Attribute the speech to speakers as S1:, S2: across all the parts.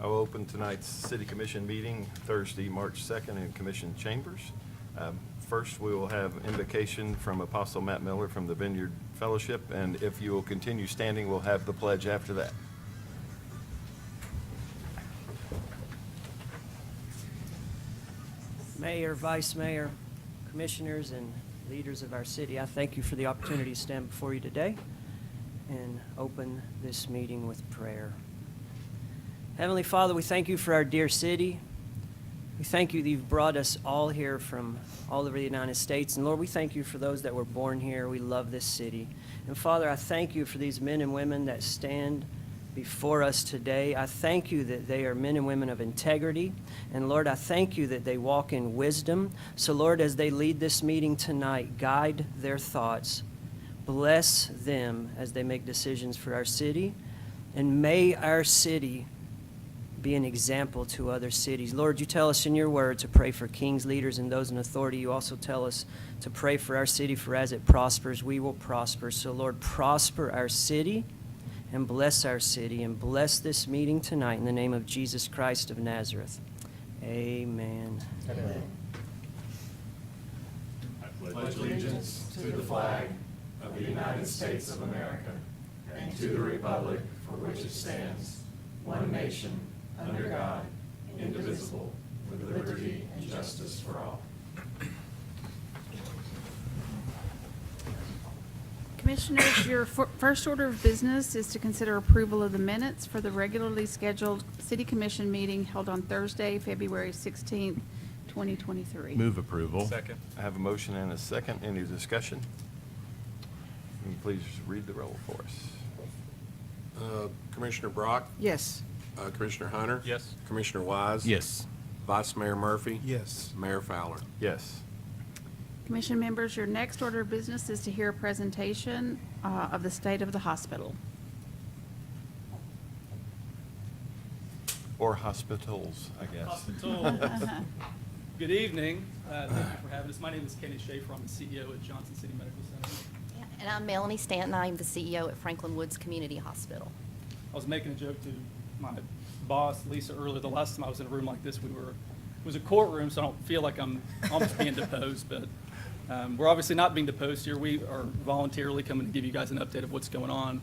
S1: I will open tonight's City Commission meeting Thursday, March 2nd in Commission Chambers. First, we will have invocation from Apostle Matt Miller from the Vineyard Fellowship, and if you will continue standing, we'll have the pledge after that.
S2: Mayor, Vice Mayor, Commissioners, and leaders of our city, I thank you for the opportunity to stand before you today and open this meeting with prayer. Heavenly Father, we thank you for our dear city. We thank you that you've brought us all here from all over the United States. And Lord, we thank you for those that were born here. We love this city. And Father, I thank you for these men and women that stand before us today. I thank you that they are men and women of integrity. And Lord, I thank you that they walk in wisdom. So Lord, as they lead this meeting tonight, guide their thoughts. Bless them as they make decisions for our city. And may our city be an example to other cities. Lord, you tell us in your word to pray for kings, leaders, and those in authority. You also tell us to pray for our city, for as it prospers, we will prosper. So Lord, prosper our city and bless our city and bless this meeting tonight in the name of Jesus Christ of Nazareth. Amen.
S3: Amen. I pledge allegiance to the flag of the United States of America and to the republic for which it stands, one nation, under God, indivisible, with liberty and justice for all.
S4: Commissioners, your first order of business is to consider approval of the minutes for the regularly scheduled City Commission meeting held on Thursday, February 16th, 2023.
S5: Move approval.
S6: Second.
S1: I have a motion and a second. Any discussion? Can you please read the roll for us?
S7: Commissioner Brock,
S2: Yes.
S7: Commissioner Hunter.
S6: Yes.
S7: Commissioner Wise.
S5: Yes.
S7: Vice Mayor Murphy.
S5: Yes.
S7: Mayor Fowler.
S1: Yes.
S4: Commission members, your next order of business is to hear a presentation of the state of the hospital.
S1: Or hospitals, I guess.
S6: Hospital. Good evening. Thank you for having us. My name is Kenny Schaefer. I'm the CEO at Johnson City Medical Center.
S3: Yeah, and I'm Melanie Stanton. I'm the CEO at Franklin Woods Community Hospital.
S6: I was making a joke to my boss, Lisa, earlier. The last time I was in a room like this, it was a courtroom, so I don't feel like I'm almost being deposed, but we're obviously not being deposed here. We are voluntarily coming to give you guys an update of what's going on.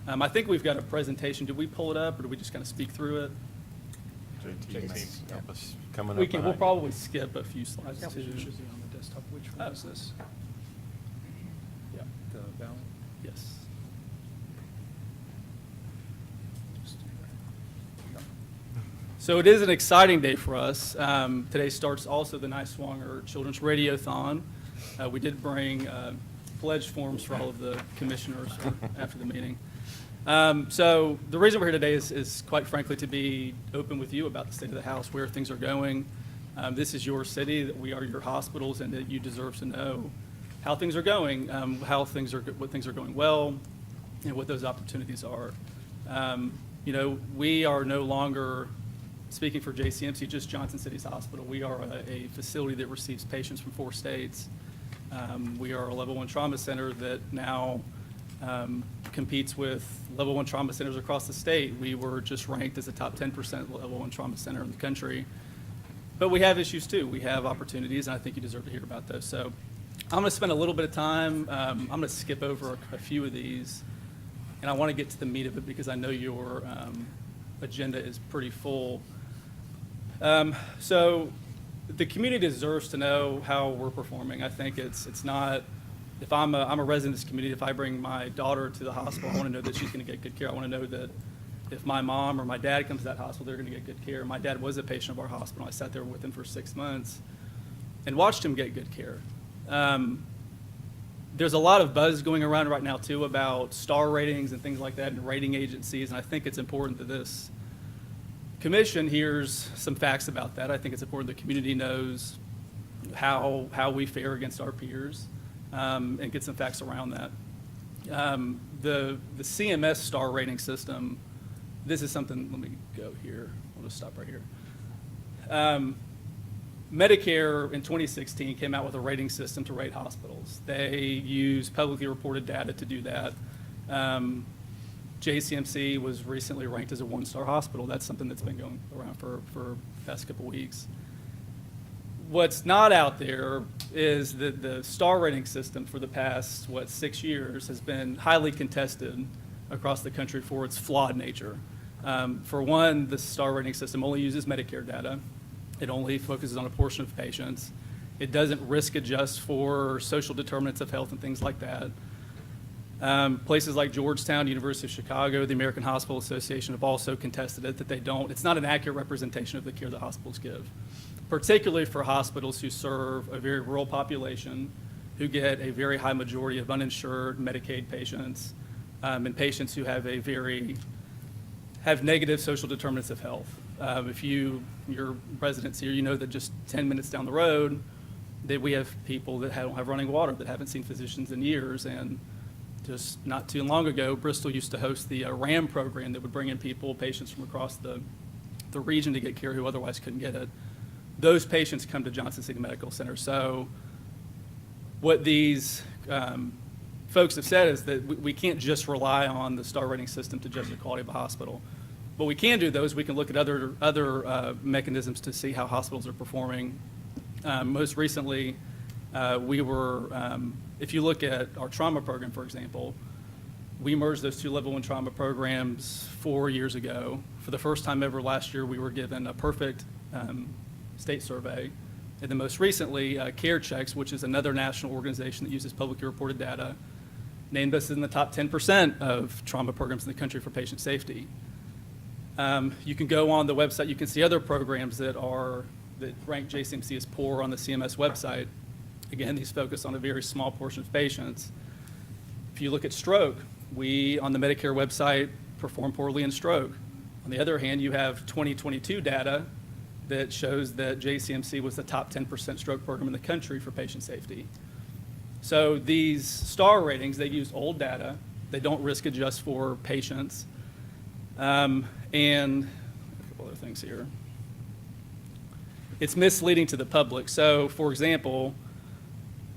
S6: I think we've got a presentation. Did we pull it up, or do we just kind of speak through it?
S1: JT, help us coming up.
S6: We'll
S1: behind.
S6: probably skip a few slides too.
S8: Should be on the desktop. Which one is this?
S6: Yeah.
S8: The ballot?
S6: Yes. So it is an exciting day for us. Today starts also the Niswonger Children's Radiothon. We did bring pledge forms for all of the commissioners after the meeting. So the reason we're here today is quite frankly to be open with you about the state of the house, where things are going. This is your city, that we are your hospitals, and that you deserve to know how things are going, what things are going well, and what those opportunities are. We are no longer speaking for JCMC, just Johnson City's hospital. We are a facility that receives patients from 4 states. We are a level 1 trauma center that now competes with level 1 trauma centers across the state. We were just ranked as a top 10% level 1 trauma center in the country. But we have issues too. We have opportunities, and I think you deserve to hear about those. So I'm going to spend a little bit of time. I'm going to skip over a few of these, and I want to get to the meat of it because I know your agenda is pretty full. So the community deserves to know how we're performing. I think it's not, if I'm a resident of this community, if I bring my daughter to the hospital, I want to know that she's going to get good care. I want to know that if my mom or my dad comes to that hospital, they're going to get good care. My dad was a patient of our hospital. I sat there with him for 6 months and watched him get good care. There's a lot of buzz going around right now too about star ratings and things like that and rating agencies, and I think it's important that this commission hears some facts about that. I think it's important the community knows how we fare against our peers, and get some facts around that. The CMS star rating system, this is something, let me go here. I'll just stop right here. Medicare in 2016 came out with a rating system to rate hospitals. They use publicly reported data to do that. JCMC was recently ranked as a one-star hospital. That's something that's been going around for the past couple weeks. What's not out there is that the star rating system for the past, 6 years has been highly contested across the country for its flawed nature. For one, the star rating system only uses Medicare data. It only focuses on a portion of patients. It doesn't risk adjust for social determinants of health and things like that. Places like Georgetown, University of Chicago, the American Hospital Association have also contested it, that they don't, it's not an accurate representation of the care that hospitals give, particularly for hospitals who serve a very rural population, who get a very high majority of uninsured Medicaid patients, and patients who have have negative social determinants of health. If your residents here, you know that just 10 minutes down the road, that we have people that don't have running water, that haven't seen physicians in years. And just not too long ago, Bristol used to host the RAM program that would bring in patients from across the region to get care who otherwise couldn't get it. Those patients come to Johnson City Medical Center. So what these folks have said is that we can't just rely on the star rating system to judge the quality of a hospital. What we can do, though, is we can look at other mechanisms to see how hospitals are performing. Most recently, if you look at our trauma program, for example, we merged those two level 1 trauma programs 4 years ago. For the first time ever last year, we were given a perfect state survey. And then most recently, CareChex, which is another national organization that uses publicly reported data, named us in the top 10% of trauma programs in the country for patient safety. You can go on the website, you can see other programs that rank JCMC as poor on the CMS website. Again, these focus on a very small portion of patients. If you look at stroke, we on the Medicare website perform poorly in stroke. On the other hand, you have 2022 data that shows that JCMC was the top 10% stroke program in the country for patient safety. So these star ratings, they use old data. They don't risk adjust for patients. And a couple other things here. It's misleading to the public. So, for example,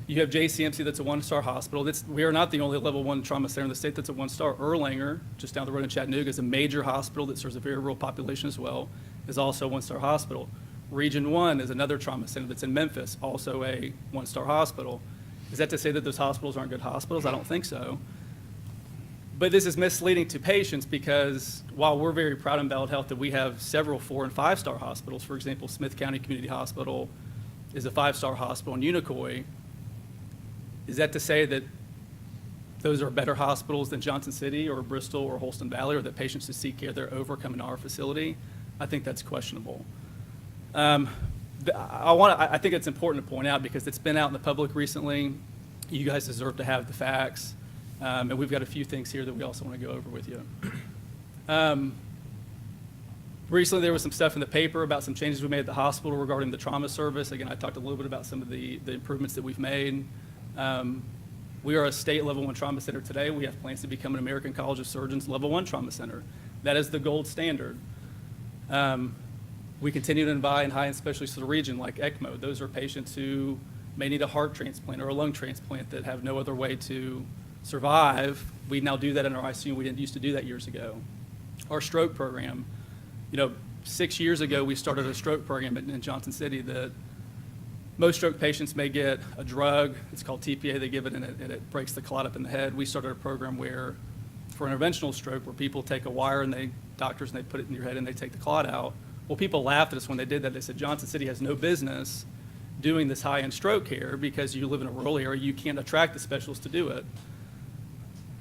S6: you have JCMC that's a one-star hospital. We are not the only level 1 trauma center in the state that's a one-star. Erlanger, just down the road in Chattanooga, is a major hospital that serves a very rural population as well, is also a one-star hospital. Region 1 is another trauma center that's in Memphis, also a one-star hospital. Is that to say that those hospitals aren't good hospitals? I don't think so. But this is misleading to patients because while we're very proud in Ballard Health that we have several 4- and 5-star hospitals, for example, Smith County Community Hospital is a 5-star hospital in Unicoi, is that to say that those are better hospitals than Johnson City or Bristol or Holston Valley, or that patients who seek care there over coming to our facility? I think that's questionable. I think it's important to point out because it's been out in the public recently. You guys deserve to have the facts. And we've got a few things here that we also want to go over with you. Recently, there was some stuff in the paper about some changes we made at the hospital regarding the trauma service. Again, I talked a little bit about some of the improvements that we've made. We are a state level 1 trauma center today. We have plans to become an American College of Surgeons level 1 trauma center. That is the gold standard. We continue to invite in high-end specialties to the region like ECMO. Those are patients who may need a heart transplant or a lung transplant that have no other way to survive. We now do that in our ICU. We didn't used to do that years ago. Our stroke program, 6 years ago, we started a stroke program in Johnson City that most stroke patients may get a drug. It's called TPA. They give it and it breaks the clot up in the head. We started a program where for interventional stroke where people take a wire and doctors put it in your head and they take the clot out. Well, people laughed at us when they did that. They said, Johnson City has no business doing this high-end stroke care because you live in a rural area. You can't attract the specialists to do it.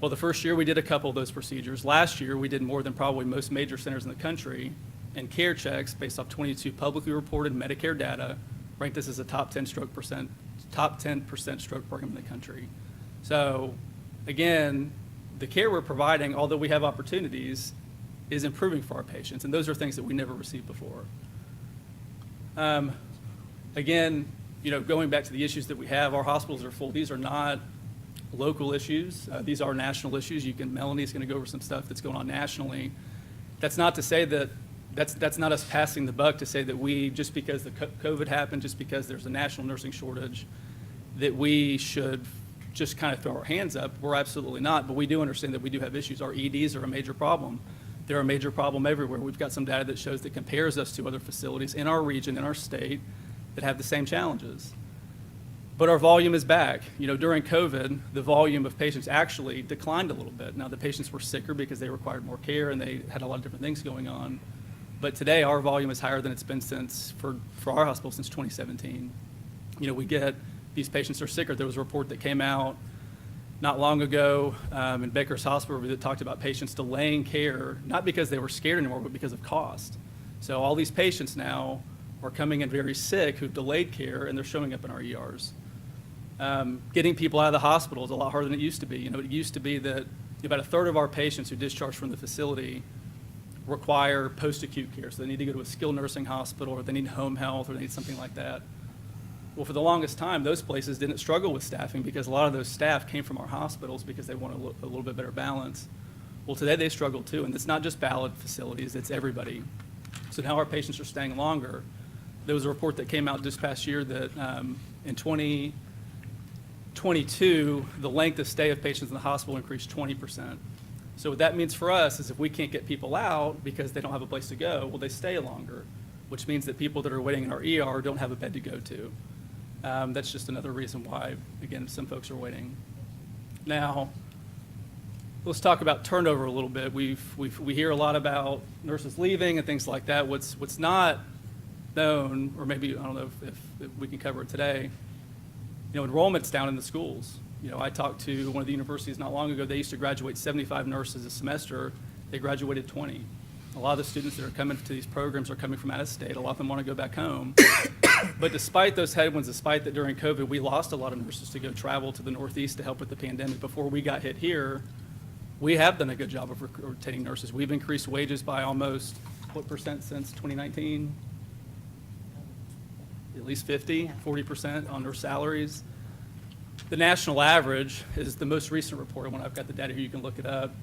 S6: Well, the first year we did a couple of those procedures. Last year we did more than probably most major centers in the country, and CareChex, based off 22 publicly reported Medicare data, ranked us as a top 10% stroke program in the country. So, again, the care we're providing, although we have opportunities, is improving for our patients, and those are things that we never received before. Again, going back to the issues that we have, our hospitals are full. These are not local issues. These are national issues. Melanie's going to go over some stuff that's going on nationally. That's not to say that that's not us passing the buck to say that we, just because the COVID happened, just because there's a national nursing shortage, that we should just kind of throw our hands up. We're absolutely not, but we do understand that we do have issues. Our EDs are a major problem. They're a major problem everywhere. We've got some data that shows that compares us to other facilities in our region, in our state, that have the same challenges. But our volume is back. During COVID, the volume of patients actually declined a little bit. Now, the patients were sicker because they required more care and they had a lot of different things going on. But today, our volume is higher than it's been for our hospital since 2017. We get these patients are sicker. There was a report that came out not long ago in Baker's Hospital that talked about patients delaying care, not because they were scared anymore, but because of cost. So all these patients now are coming in very sick who've delayed care, and they're showing up in our ERs. Getting people out of the hospital is a lot harder than it used to be. It used to be that about a third of our patients who discharge from the facility require post-acute care. So they need to go to a skilled nursing hospital, or they need home health, or they need something like that. Well, for the longest time, those places didn't struggle with staffing because a lot of those staff came from our hospitals because they wanted a little bit better balance. Well, today they struggle too, and it's not just Ballard facilities, it's everybody. So now our patients are staying longer. There was a report that came out this past year that in 2022, the length of stay of patients in the hospital increased 20%. So what that means for us is if we can't get people out because they don't have a place to go, well, they stay longer, which means that people that are waiting in our ER don't have a bed to go to. That's just another reason why, again, some folks are waiting. Now, let's talk about turnover a little bit. We hear a lot about nurses leaving and things like that. What's not known, or maybe, I don't know if we can cover it today, enrollment's down in the schools. I talked to one of the universities not long ago. They used to graduate 75 nurses a semester. They graduated 20. A lot of the students that are coming to these programs are coming from out of state. A lot of them want to go back home. But despite those headwinds, despite that during COVID, we lost a lot of nurses to go travel to the Northeast to help with the pandemic. Before we got hit here, we have done a good job of retaining nurses. We've increased wages by almost, what percent since 2019? At least 50, 40% on their salaries. The national average is the most recent report. When I've got the data here, you can look it up,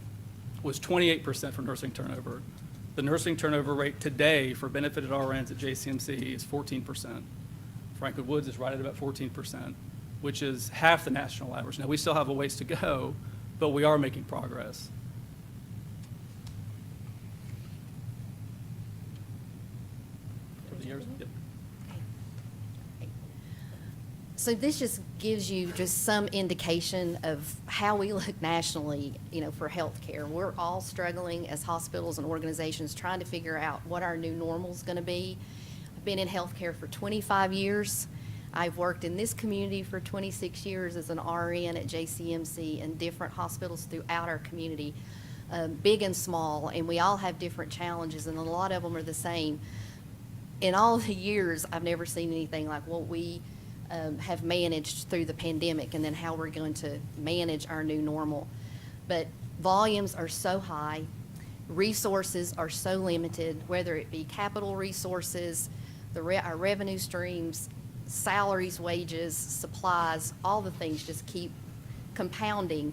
S6: was 28% for nursing turnover. The nursing turnover rate today for benefited RNs at JCMC is 14%. Franklin Woods is right at about 14%, which is half the national average. Now, we still have a ways to go, but we are making progress. For the years, yep.
S5: So this just gives you just some indication of how we look nationally, for healthcare. We're all struggling as hospitals and organizations trying to figure out what our new normal is going to be. I've been in healthcare for 25 years. I've worked in this community for 26 years as an RN at JCMC and different hospitals throughout our community, big and small, and we all have different challenges, and a lot of them are the same. In all the years, I've never seen anything like what we have managed through the pandemic, and then how we're going to manage our new normal. But volumes are so high, resources are so limited, whether it be capital resources, our revenue streams, salaries, wages, supplies, all the things just keep compounding,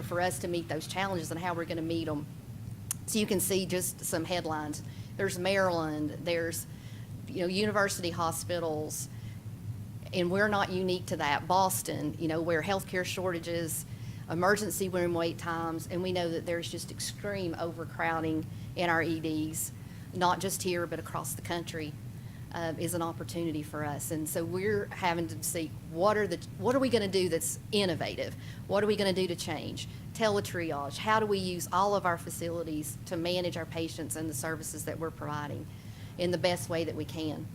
S5: for us to meet those challenges and how we're going to meet them. So you can see just some headlines. There's Maryland, there's, university hospitals, and we're not unique to that. Boston, where healthcare shortages, emergency room wait times, and we know that there's just extreme overcrowding in our EDs, not just here, but across the country, is an opportunity for us. And so we're having to see what are we going to do that's innovative? What are we going to do to change? Teletriage, how do we use all of our facilities to manage our patients and the services that we're providing in the best way that we can?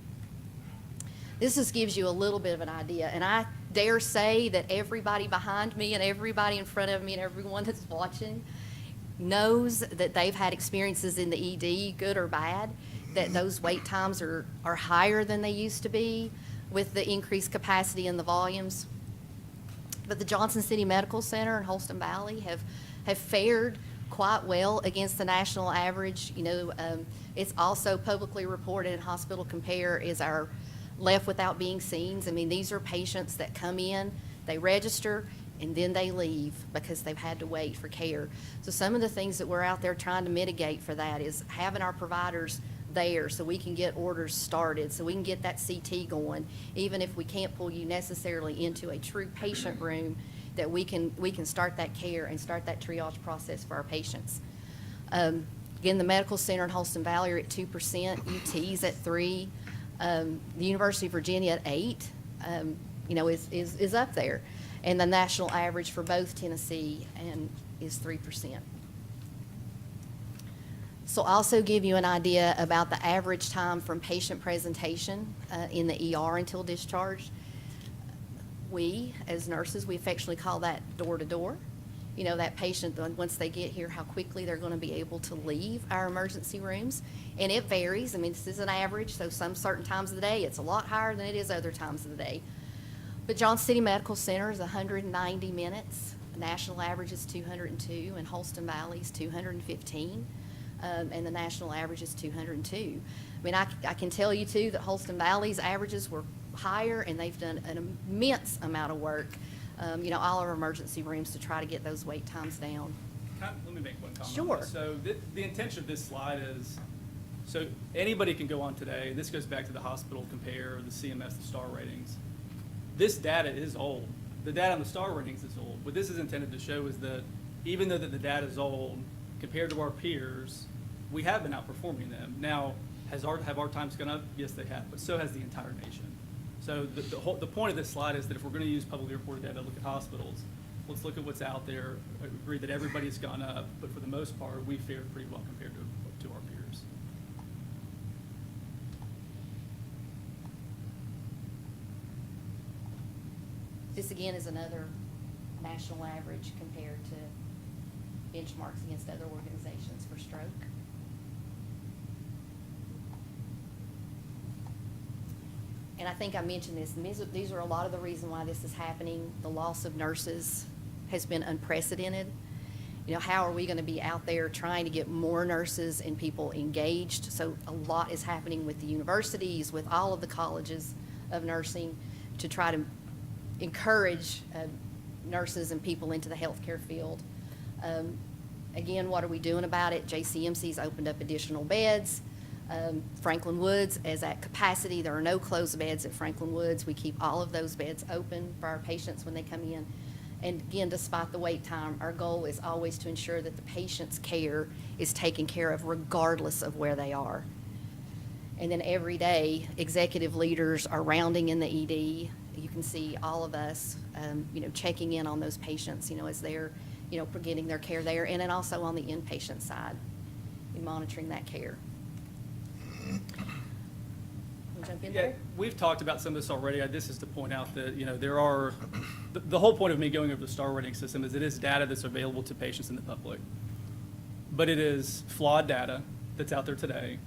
S5: This just gives you a little bit of an idea, and I dare say that everybody behind me and everybody in front of me and everyone that's watching knows that they've had experiences in the ED, good or bad, that those wait times are higher than they used to be with the increased capacity and the volumes. But the Johnson City Medical Center and Holston Valley have fared quite well against the national average. It's also publicly reported in Hospital Compare is our left without being seen. I mean, these are patients that come in, they register, and then they leave because they've had to wait for care. So some of the things that we're out there trying to mitigate for that is having our providers there so we can get orders started, so we can get that CT going. Even if we can't pull you necessarily into a true patient room, that we can start that care and start that triage process for our patients. Again, the medical center in Holston Valley are at 2%, UT's at 3%, the University of Virginia at 8%, is up there. And the national average for both Tennessee is 3%. So I'll also give you an idea about the average time from patient presentation in the ER until discharge. We, as nurses, we affectionately call that door-to-door. That patient, once they get here, how quickly they're going to be able to leave our emergency rooms. And it varies. I mean, this is an average, so some certain times of the day, it's a lot higher than it is other times of the day. But Johnson City Medical Center is 190 minutes. The national average is 202, and Holston Valley is 215, and the national average is 202. I mean, I can tell you, too, that Holston Valley's averages were higher, and they've done an immense amount of work, all our emergency rooms to try to get those wait times down.
S6: Let me make one comment.
S5: Sure.
S6: On this. So the intention of this slide is, so anybody can go on today, and this goes back to the Hospital Compare, the CMS, the star ratings. This data is old. The data on the star ratings is old. What this is intended to show is that even though that the data is old, compared to our peers, we have been outperforming them. Now, have our times gone up? Yes, they have, but so has the entire nation. So the point of this slide is that if we're going to use publicly reported data to look at hospitals, let's look at what's out there. I agree that everybody's gone up, but for the most part, we fared pretty well compared to our peers.
S5: This, again, is another national average compared to benchmarks against other organizations for stroke. And I think I mentioned this, and these are a lot of the reason why this is happening. The loss of nurses has been unprecedented. How are we going to be out there trying to get more nurses and people engaged? So a lot is happening with the universities, with all of the colleges of nursing to try to encourage nurses and people into the healthcare field. Again, what are we doing about it? JCMC's opened up additional beds. Franklin Woods is at capacity. There are no closed beds at Franklin Woods. We keep all of those beds open for our patients when they come in. And again, despite the wait time, our goal is always to ensure that the patient's care is taken care of regardless of where they are. And then every day, executive leaders are rounding in the ED. You can see all of us, checking in on those patients, as they're, getting their care there. And then also on the inpatient side, and monitoring that care. Jump in
S6: Yeah,
S5: there?
S6: we've talked about some of this already. This is to point out that, there are, the whole point of me going over the star rating system is it is data that's available to patients and the public. But it is flawed data that's out there today,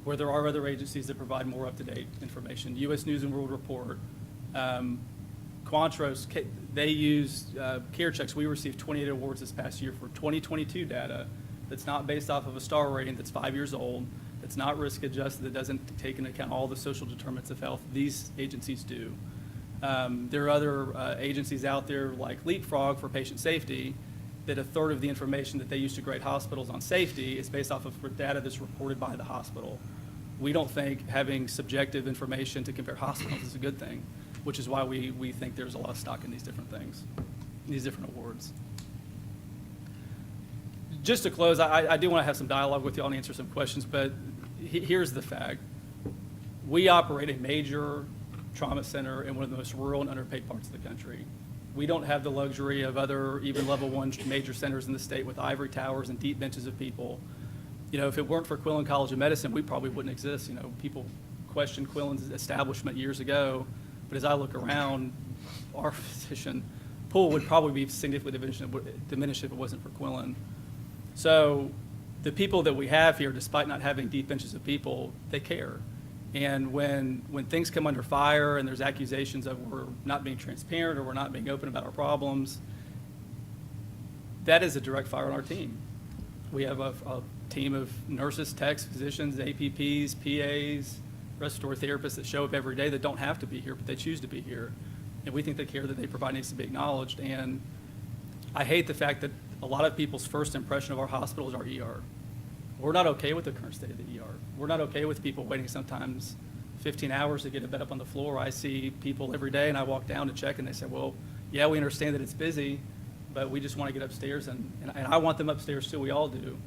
S6: where there are other agencies that provide more up-to-date information. U.S. News and World Report, Quantros, they use Care Checks. We received 28 awards this past year for 2022 data that's not based off of a star rating that's 5 years old, that's not risk adjusted, that doesn't take into account all the social determinants of health. These agencies do. There are other agencies out there like Leapfrog for patient safety that a third of the information that they use to grade hospitals on safety is based off of data that's reported by the hospital. We don't think having subjective information to compare hospitals is a good thing, which is why we think there's a lot of stock in these different things, these different awards. Just to close, I do want to have some dialogue with you all and answer some questions, but here's the fact. We operate a major trauma center in one of the most rural and underpaid parts of the country. We don't have the luxury of other even level one major centers in the state with ivory towers and deep benches of people. If it weren't for Quillen College of Medicine, we probably wouldn't exist. People questioned Quillen's establishment years ago, but as I look around, our physician pool would probably be significantly diminished if it wasn't for Quillen. So the people that we have here, despite not having deep benches of people, they care. And when things come under fire and there's accusations of we're not being transparent or we're not being open about our problems, that is a direct fire on our team. We have a team of nurses, techs, physicians, APPs, PAs, respiratory therapists that show up every day that don't have to be here, but they choose to be here. And we think the care that they provide needs to be acknowledged. And I hate the fact that a lot of people's first impression of our hospital is our ER. We're not okay with the current state of the ER. We're not okay with people waiting sometimes 15 hours to get a bed up on the floor. I see people every day and I walk down to check and they say, well, yeah, we understand that it's busy, but we just want to get upstairs, and I want them upstairs too, we all do.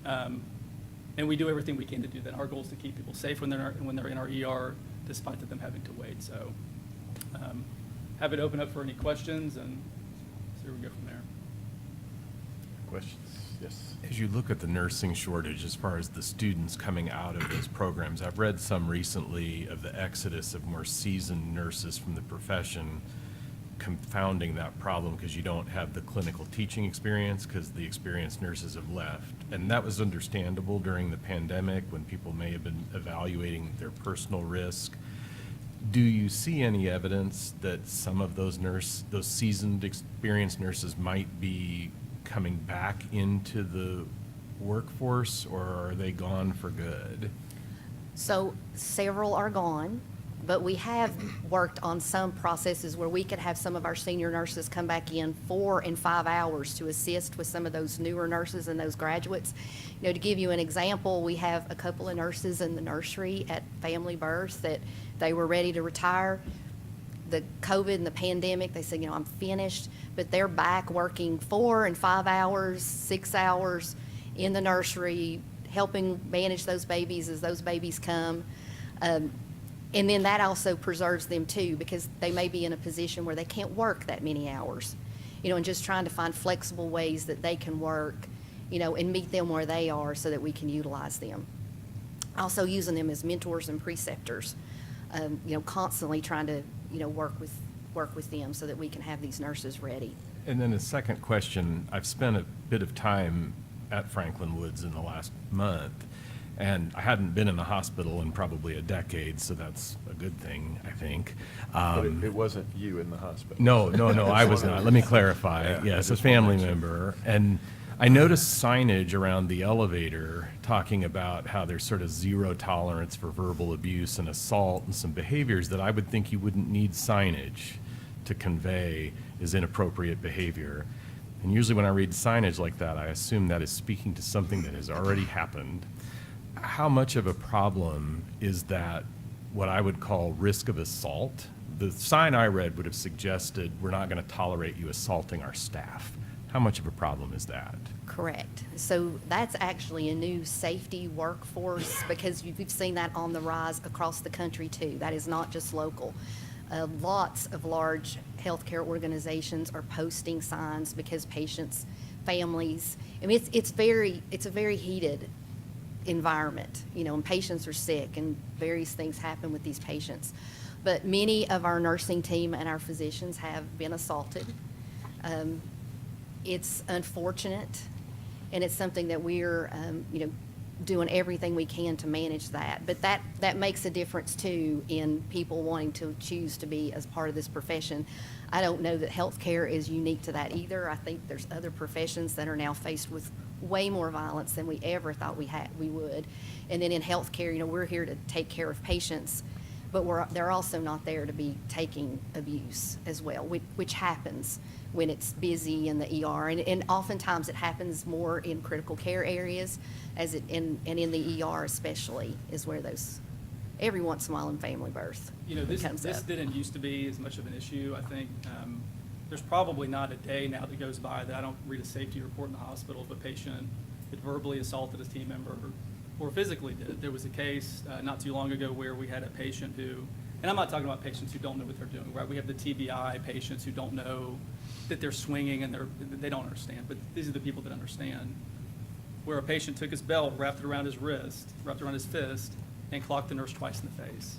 S6: And we do everything we can to do that. Our goal is to keep people safe when they're in our ER, despite them having to wait. So have it open up for any questions, and see where we go from there.
S1: Questions? Yes.
S9: As you look at the nursing shortage, as far as the students coming out of those programs, I've read some recently of the exodus of more seasoned nurses from the profession, confounding that problem because you don't have the clinical teaching experience because the experienced nurses have left. And that was understandable during the pandemic when people may have been evaluating their personal risk. Do you see any evidence that some of those seasoned, experienced nurses might be coming back into the workforce, or are they gone for good?
S5: So several are gone, but we have worked on some processes where we could have some of our senior nurses come back in 4 and 5 hours to assist with some of those newer nurses and those graduates. You know, to give you an example, we have a couple of nurses in the nursery at Family Birth that they were ready to retire. The COVID and the pandemic, they said, you know, I'm finished, but they're back working 4 and 5 hours, 6 hours in the nursery, helping manage those babies as those babies come. And then that also preserves them too, because they may be in a position where they can't work that many hours, you know, and just trying to find flexible ways that they can work, you know, and meet them where they are so that we can utilize them. Also using them as mentors and preceptors, you know, constantly trying to, you know, work with them so that we can have these nurses ready.
S9: And then a second question, I've spent a bit of time at Franklin Woods in the last month, and I hadn't been in a hospital in probably a decade, so that's a good thing, I think.
S1: But it wasn't you in the hospital.
S9: No, I was not. Let me clarify.
S1: Yeah, I
S9: Yes, a
S1: just wanna
S9: family
S1: make sure.
S9: member. And I noticed signage around the elevator talking about how there's sort of zero tolerance for verbal abuse and assault and some behaviors that I would think you wouldn't need signage to convey as inappropriate behavior. And usually when I read signage like that, I assume that is speaking to something that has already happened. How much of a problem is that, what I would call risk of assault? The sign I read would have suggested we're not going to tolerate you assaulting our staff. How much of a problem is that?
S5: Correct. So that's actually a new safety workforce because we've seen that on the rise across the country too. That is not just local. Lots of large healthcare organizations are posting signs because patients, families, I mean, it's a very heated environment, you know, and patients are sick and various things happen with these patients. But many of our nursing team and our physicians have been assaulted. It's unfortunate, and it's something that we're, you know, doing everything we can to manage that. But that makes a difference too in people wanting to choose to be as part of this profession. I don't know that healthcare is unique to that either. I think there's other professions that are now faced with way more violence than we ever thought we would. And then in healthcare, you know, we're here to take care of patients, but they're also not there to be taking abuse as well, which happens when it's busy in the ER. And oftentimes it happens more in critical care areas and in the ER especially is where those, every once in a while in Family Birth,
S6: You know,
S5: it comes
S6: this
S5: up.
S6: didn't used to be as much of an issue. I think there's probably not a day now that goes by that I don't read a safety report in the hospital of a patient that verbally assaulted a team member or physically did. There was a case not too long ago where we had a patient who, and I'm not talking about patients who don't know what they're doing, right? We have the TBI patients who don't know that they're swinging and they don't understand, but these are the people that understand. Where a patient took his belt, wrapped it around his wrist, wrapped it around his fist, and clocked the nurse twice in the face.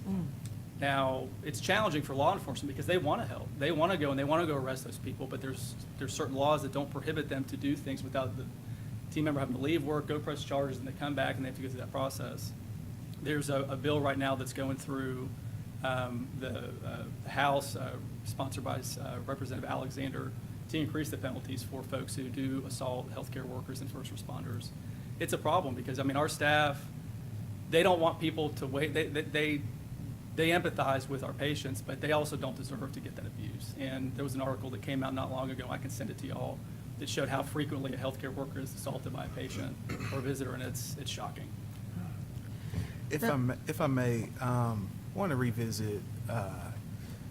S6: Now, it's challenging for law enforcement because they want to help. They want to go and they want to go arrest those people, but there's certain laws that don't prohibit them to do things without the team member having to leave work, go press charges, and they come back and they have to go through that process. There's a bill right now that's going through the House, sponsored by Representative Alexander, to increase the penalties for folks who do assault healthcare workers and first responders. It's a problem because, I mean, our staff, they don't want people to wait. They empathize with our patients, but they also don't deserve to get that abuse. And there was an article that came out not long ago, I can send it to y'all, that showed how frequently a healthcare worker is assaulted by a patient or a visitor, and it's shocking.
S8: If I may, want to revisit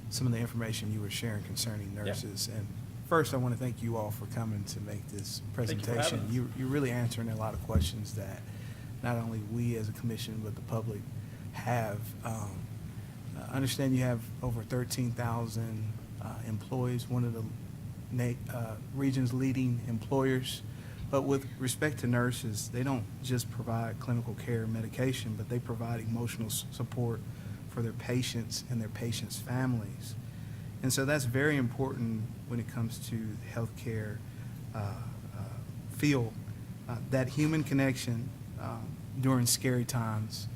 S10: some of the information you were sharing concerning nurses. And first, I want to thank you all for coming to make this
S6: Thank you for
S10: presentation.
S6: having us.
S10: You're really answering a lot of questions that not only we as a commission, but the public have. I understand you have over 13,000 employees, one of the region's leading employers. But with respect to nurses, they don't just provide clinical care and medication, but they provide emotional support for their patients and their patients' families. And so that's very important when it comes to the healthcare field, that human connection during scary times.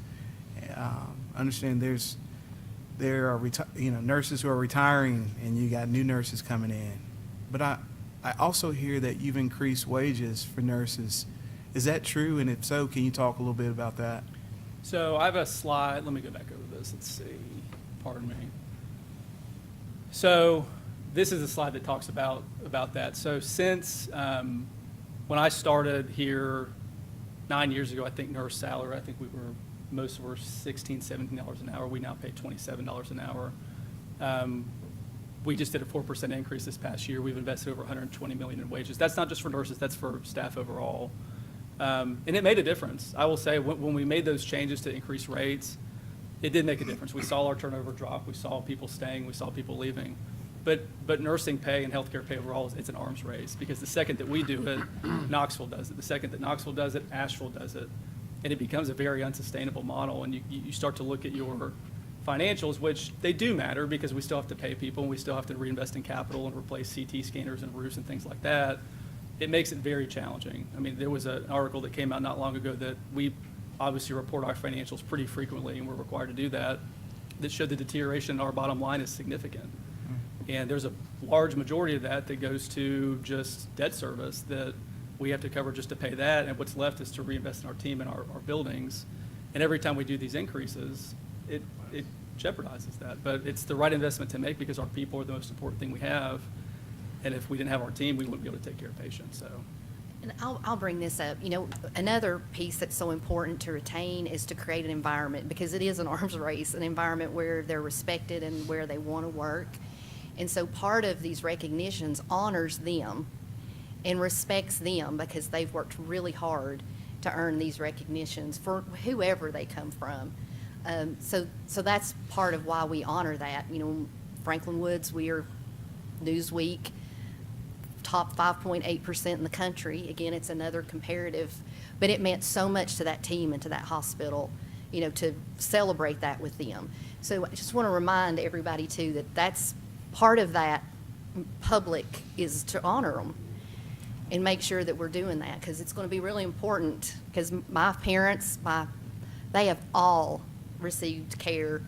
S10: Understand there are nurses who are retiring, and you got new nurses coming in. But I also hear that you've increased wages for nurses. Is that true? And if so, can you talk a little bit about that?
S6: So I have a slide. Let me go back over this. Let's see. Pardon me. So this is a slide that talks about that. So since when I started here 9 years ago, I think nurse salary, I think most were $16, $17 an hour. We now pay $27 an hour. We just did a 4% increase this past year. We've invested over $120 million in wages. That's not just for nurses, that's for staff overall. And it made a difference. I will say, when we made those changes to increase rates, it did make a difference. We saw our turnover drop. We saw people staying. We saw people leaving. But nursing pay and healthcare pay overall, it's an arms race, because the second that we do it, Knoxville does it. The second that Knoxville does it, Asheville does it. And it becomes a very unsustainable model. And you start to look at your financials, which they do matter, because we still have to pay people and we still have to reinvest in capital and replace CT scanners and roofs and things like that. It makes it very challenging. I mean, there was an article that came out not long ago that we obviously report our financials pretty frequently, and we're required to do that showed the deterioration in our bottom line is significant. And there's a large majority of that goes to just debt service that we have to cover just to pay that, and what's left is to reinvest in our team and our buildings. And every time we do these increases, it jeopardizes that. But it's the right investment to make, because our people are the most important thing we have. And if we didn't have our team, we wouldn't be able to take care of patients. So,
S5: And I'll bring this up. Another piece that's so important to retain is to create an environment, because it is an arms race, an environment where they're respected and where they want to work. And so part of these recognitions honors them and respects them, because they've worked really hard to earn these recognitions for whoever they come from. So that's part of why we honor that. Franklin Woods, we are Newsweek top 5.8% in the country. Again, it's another comparative, but it meant so much to that team and to that hospital, to celebrate that with them. So I just want to remind everybody too that that's part of that public, is to honor them and make sure that we're doing that, because it's going to be really important, because my parents, they have all received care.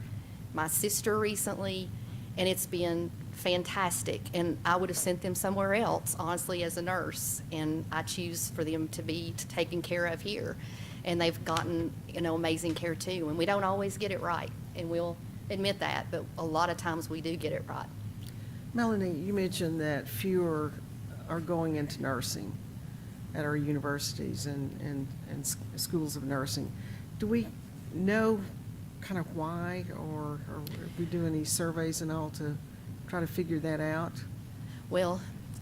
S5: My sister recently, and it's been fantastic. And I would have sent them somewhere else, honestly, as a nurse. And I choose for them to be taken care of here. And they've gotten, amazing care too. And we don't always get it right, and we'll admit that, but a lot of times we do get it right.
S11: Melanie, you mentioned that fewer are going into nursing at our universities and schools of nursing. Do we know kind of why, or if we do any surveys and all to try to figure that out?
S5: Well,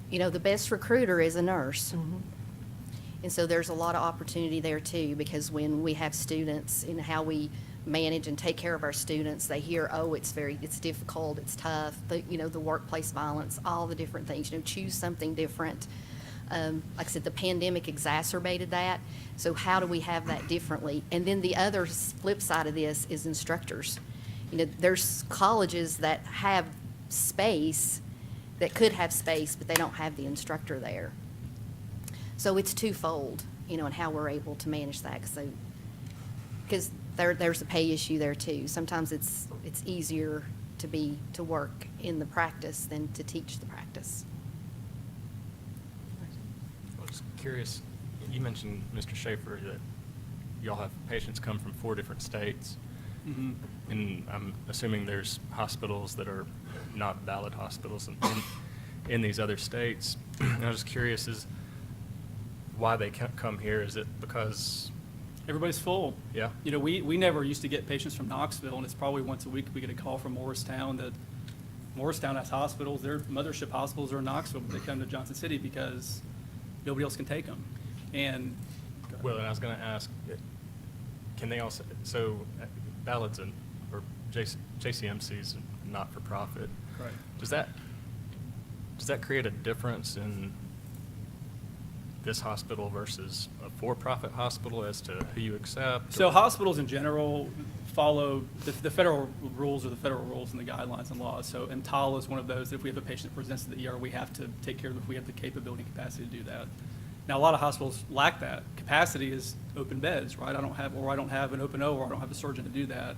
S5: the best recruiter is a nurse. And so there's a lot of opportunity there too, because when we have students and how we manage and take care of our students, they hear, oh, it's difficult, it's tough, the workplace violence, all the different things, choose something different. Like I said, the pandemic exacerbated that. So how do we have that differently? And then the other flip side of this is instructors. There's colleges that have space, that could have space, but they don't have the instructor there. So it's twofold, and how we're able to manage that. Because there's a pay issue there too. Sometimes it's easier to work in the practice than to teach the practice.
S12: I was curious, you mentioned, Mr. Schaefer, that y'all have patients come from 4 different states. And I'm assuming there's hospitals that are not valid hospitals in these other states. And I was curious why they can't come here. Is it because
S6: everybody's full.
S12: Yeah.
S6: We never used to get patients from Knoxville, and it's probably once a week we get a call from Morristown that Morristown has hospitals, their mothership hospitals are in Knoxville, but they come to Johnson City because nobody else can take them. And
S12: Well, and I was going to ask, can they also, so Ballard's or JCMC's not-for-profit.
S6: Right.
S12: Does that create a difference in this hospital versus a for-profit hospital as to who you accept?
S6: So
S12: or-
S6: hospitals in general follow the federal rules, or the federal rules and the guidelines and laws. So EMTALA is one of those. If we have a patient that presents to the ER, we have to take care of them if we have the capability and capacity to do that. Now, a lot of hospitals lack that. Capacity is open beds, right? I don't have an open O, or I don't have a surgeon to do that.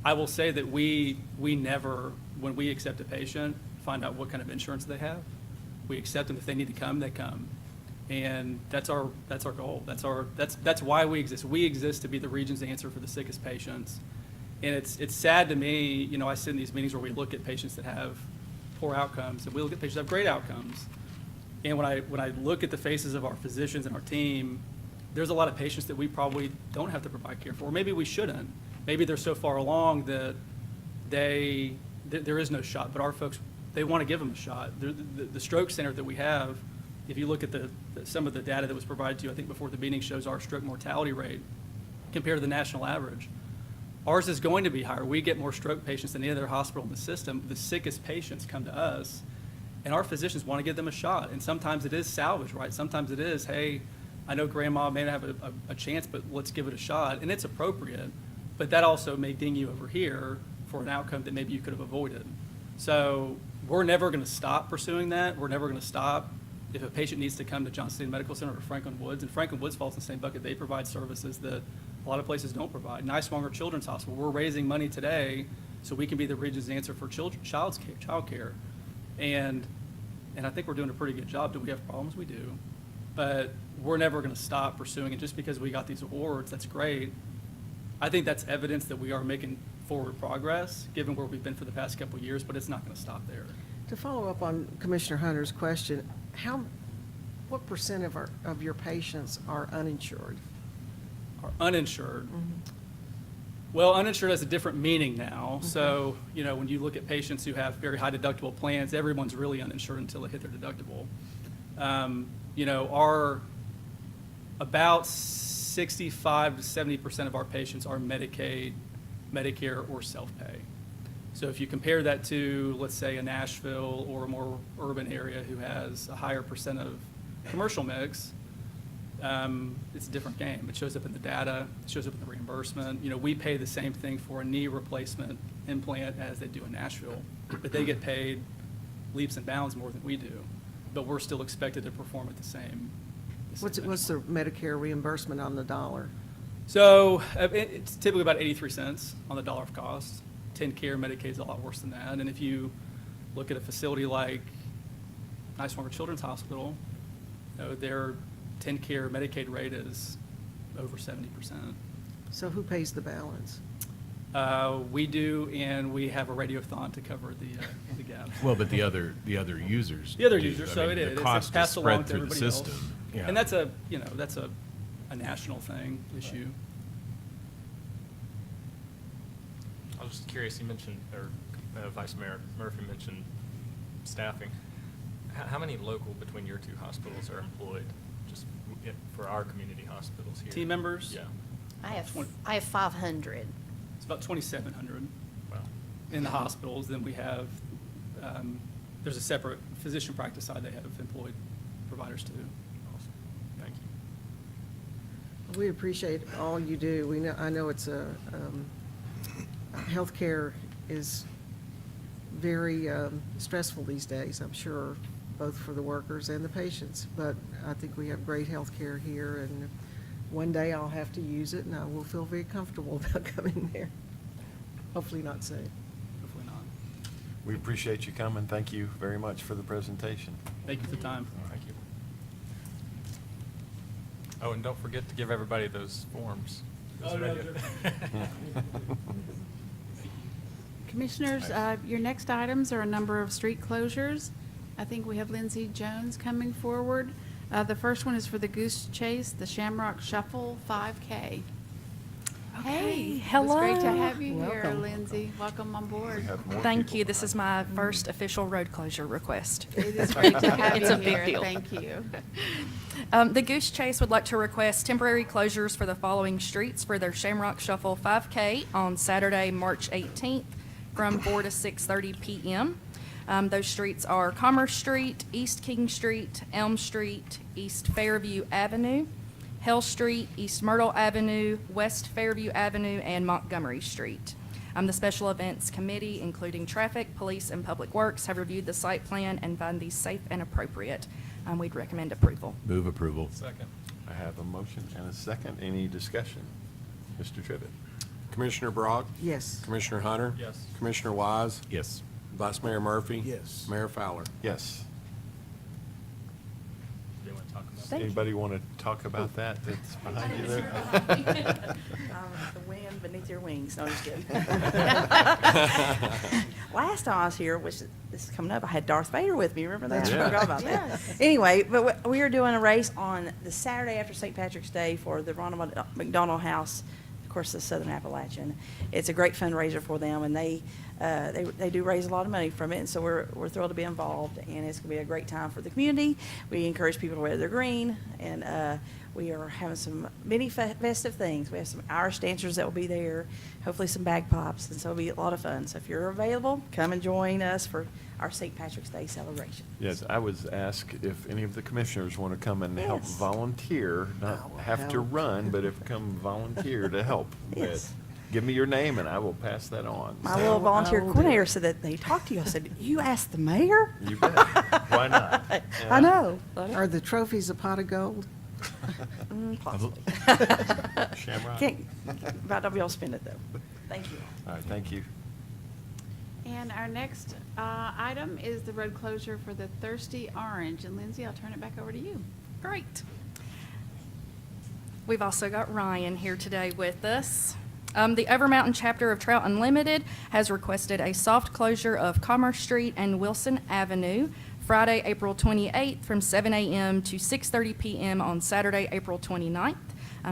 S6: I will say that we never, when we accept a patient, find out what kind of insurance they have. We accept them. If they need to come, they come. And that's our goal. That's why we exist. We exist to be the region's answer for the sickest patients. And it's sad to me, you know, I sit in these meetings where we look at patients that have poor outcomes, and we look at patients that have great outcomes. And when I look at the faces of our physicians and our team, there's a lot of patients that we probably don't have to provide care for. Or maybe we shouldn't. Maybe they're so far along that there is no shot. But our folks, they want to give them a shot. The stroke center that we have, if you look at some of the data that was provided to you, I think before the meeting, shows our stroke mortality rate compared to the national average. Ours is going to be higher. We get more stroke patients than any other hospital in the system. The sickest patients come to us, and our physicians want to give them a shot. And sometimes it is salvage, right? Sometimes it is, hey, I know grandma may not have a chance, but let's give it a shot. And it's appropriate, but that also may ding you over here for an outcome that maybe you could have avoided. So we're never going to stop pursuing that. We're never going to stop. If a patient needs to come to Johnson City Medical Center or Franklin Woods, and Franklin Woods falls in the same bucket, they provide services that a lot of places don't provide. Niswonger Children's Hospital, we're raising money today so we can be the region's answer for child care. And I think we're doing a pretty good job. Do we have problems? We do. But we're never going to stop pursuing it. Just because we got these awards, that's great. I think that's evidence that we are making forward progress, given where we've been for the past couple of years, but it's not going to stop there.
S11: To follow up on Commissioner Hunter's question, what percent of your patients are uninsured?
S6: Are uninsured. Well, uninsured has a different meaning now. So, you know, when you look at patients who have very high deductible plans, everyone's really uninsured until they hit their deductible. You know, about 65 to 70% of our patients are Medicaid, Medicare, or self-pay. So if you compare that to, let's say, a Nashville or a more urban area who has a higher percent of commercial mix, it's a different game. It shows up in the data, it shows up in the reimbursement. You know, we pay the same thing for a knee replacement implant as they do in Nashville, but they get paid leaps and bounds more than we do. But we're still expected to perform at the same.
S11: What's the Medicare reimbursement on the dollar?
S6: So it's typically about 83 cents on the dollar of cost. TennCare, Medicaid's a lot worse than that. And if you look at a facility like Niswonger Children's Hospital, you know, their TennCare Medicaid rate is over 70%.
S11: So who pays the balance?
S6: We do, and we have a radiothon to cover the gap.
S9: Well, but the other users.
S6: The other
S9: do.
S6: users,
S9: I
S6: so
S9: mean,
S6: it
S9: the
S6: is.
S9: cost
S6: It's
S9: is
S6: passed along
S9: spread
S6: to
S9: through the
S6: everybody else.
S9: system. Yeah.
S6: And that's a national thing, issue.
S12: I was just curious, you mentioned, or Vice Mayor Murphy mentioned staffing. How many local between your two hospitals are employed, just for our community hospitals here?
S6: Team members?
S12: Yeah.
S5: I have 500.
S6: It's about 2,700
S12: Wow.
S6: in the hospitals. Then we have, there's a separate physician practice side they have employed providers too.
S12: Awesome. Thank you.
S11: We appreciate all you do. I know it's healthcare is very stressful these days, I'm sure, both for the workers and the patients. But I think we have great healthcare here, and one day I'll have to use it, and I will feel very comfortable about coming there. Hopefully not soon.
S6: Hopefully not.
S1: We appreciate you coming. Thank you very much for the presentation.
S6: Thank you for the time.
S12: Thank you. Oh, and don't forget to give everybody those forms.
S6: Oh, no,
S4: Commissioners, your next items are a number of street closures. I think we have Lindsay Jones coming forward. The first one is for the Goose Chase, the Shamrock Shuffle 5K. Hey,
S13: hello.
S4: It's great to have you here,
S11: Welcome.
S4: Lindsay. Welcome on
S1: We
S4: board.
S1: have more
S13: Thank
S1: people
S13: you. This
S1: tonight.
S13: is my first official road closure request.
S4: It is great to have
S13: It's
S4: you
S13: a big
S4: here.
S13: deal.
S4: Thank you.
S13: The Goose Chase would like to request temporary closures for the following streets for their Shamrock Shuffle 5K on Saturday, March 18th from 4 to 6:30 p.m. Those streets are Commerce Street, East King Street, Elm Street, East Fairview Avenue, Hill Street, East Myrtle Avenue, West Fairview Avenue, and Montgomery Street. The Special Events Committee, including Traffic, Police, and Public Works, have reviewed the site plan and find these safe and appropriate. We'd recommend approval.
S9: Move approval.
S8: Second.
S1: I have a motion and a second. Any discussion? Mr. Trivett?
S7: Commissioner Brock?
S11: Yes.
S7: Commissioner Hunter?
S8: Yes.
S7: Commissioner Wise?
S9: Yes.
S7: Vice Mayor Murphy?
S10: Yes.
S7: Mayor Fowler?
S1: Yes.
S12: Do you want to talk about
S13: Thank you.
S1: Anybody want to talk about that that's behind you there?
S14: The wind beneath your wings. No, I'm just kidding. Last time I was here, which this is coming up, I had Darth Vader with me. Remember that?
S1: Yeah.
S14: I forgot about that. Anyway, but we are doing a race on the Saturday after St. Patrick's Day for the Ronald McDonald House, of course, the Southern Appalachian. It's a great fundraiser for them, and they do raise a lot of money from it, and so we're thrilled to be involved, and it's going to be a great time for the community. We encourage people to wear their green, and we are having some many festive things. We have some Irish dancers that will be there, hopefully some bagpipes, and so it'll be a lot of fun. So if you're available, come and join us for our St. Patrick's Day celebration.
S1: Yes, I was asked if any of the commissioners want to come and help
S14: Yes.
S1: volunteer, not
S11: I will
S1: have to
S11: help.
S1: run, but if come volunteer to help.
S14: Yes.
S1: Give me your name and I will pass that on.
S14: My
S1: So,
S14: little volunteer
S11: I will do
S14: coordinator
S11: it.
S14: said that they talked to you. I said, you asked the mayor?
S1: You bet. Why not?
S14: I
S1: Yeah.
S14: know.
S11: Are the trophies a pot of gold?
S14: Possibly.
S1: Shamrock?
S14: Can't, about to be able to spend it though. Thank you.
S1: All right, thank you.
S4: And our next item is the road closure for the Thirsty Orange. And Lindsay, I'll turn it back over to you.
S13: Great. We've also got Ryan here today with us. The Overmountain chapter of Trout Unlimited has requested a soft closure of Commerce Street and Wilson Avenue Friday, April 28th from 7 a.m. to 6:30 p.m. on Saturday, April 29th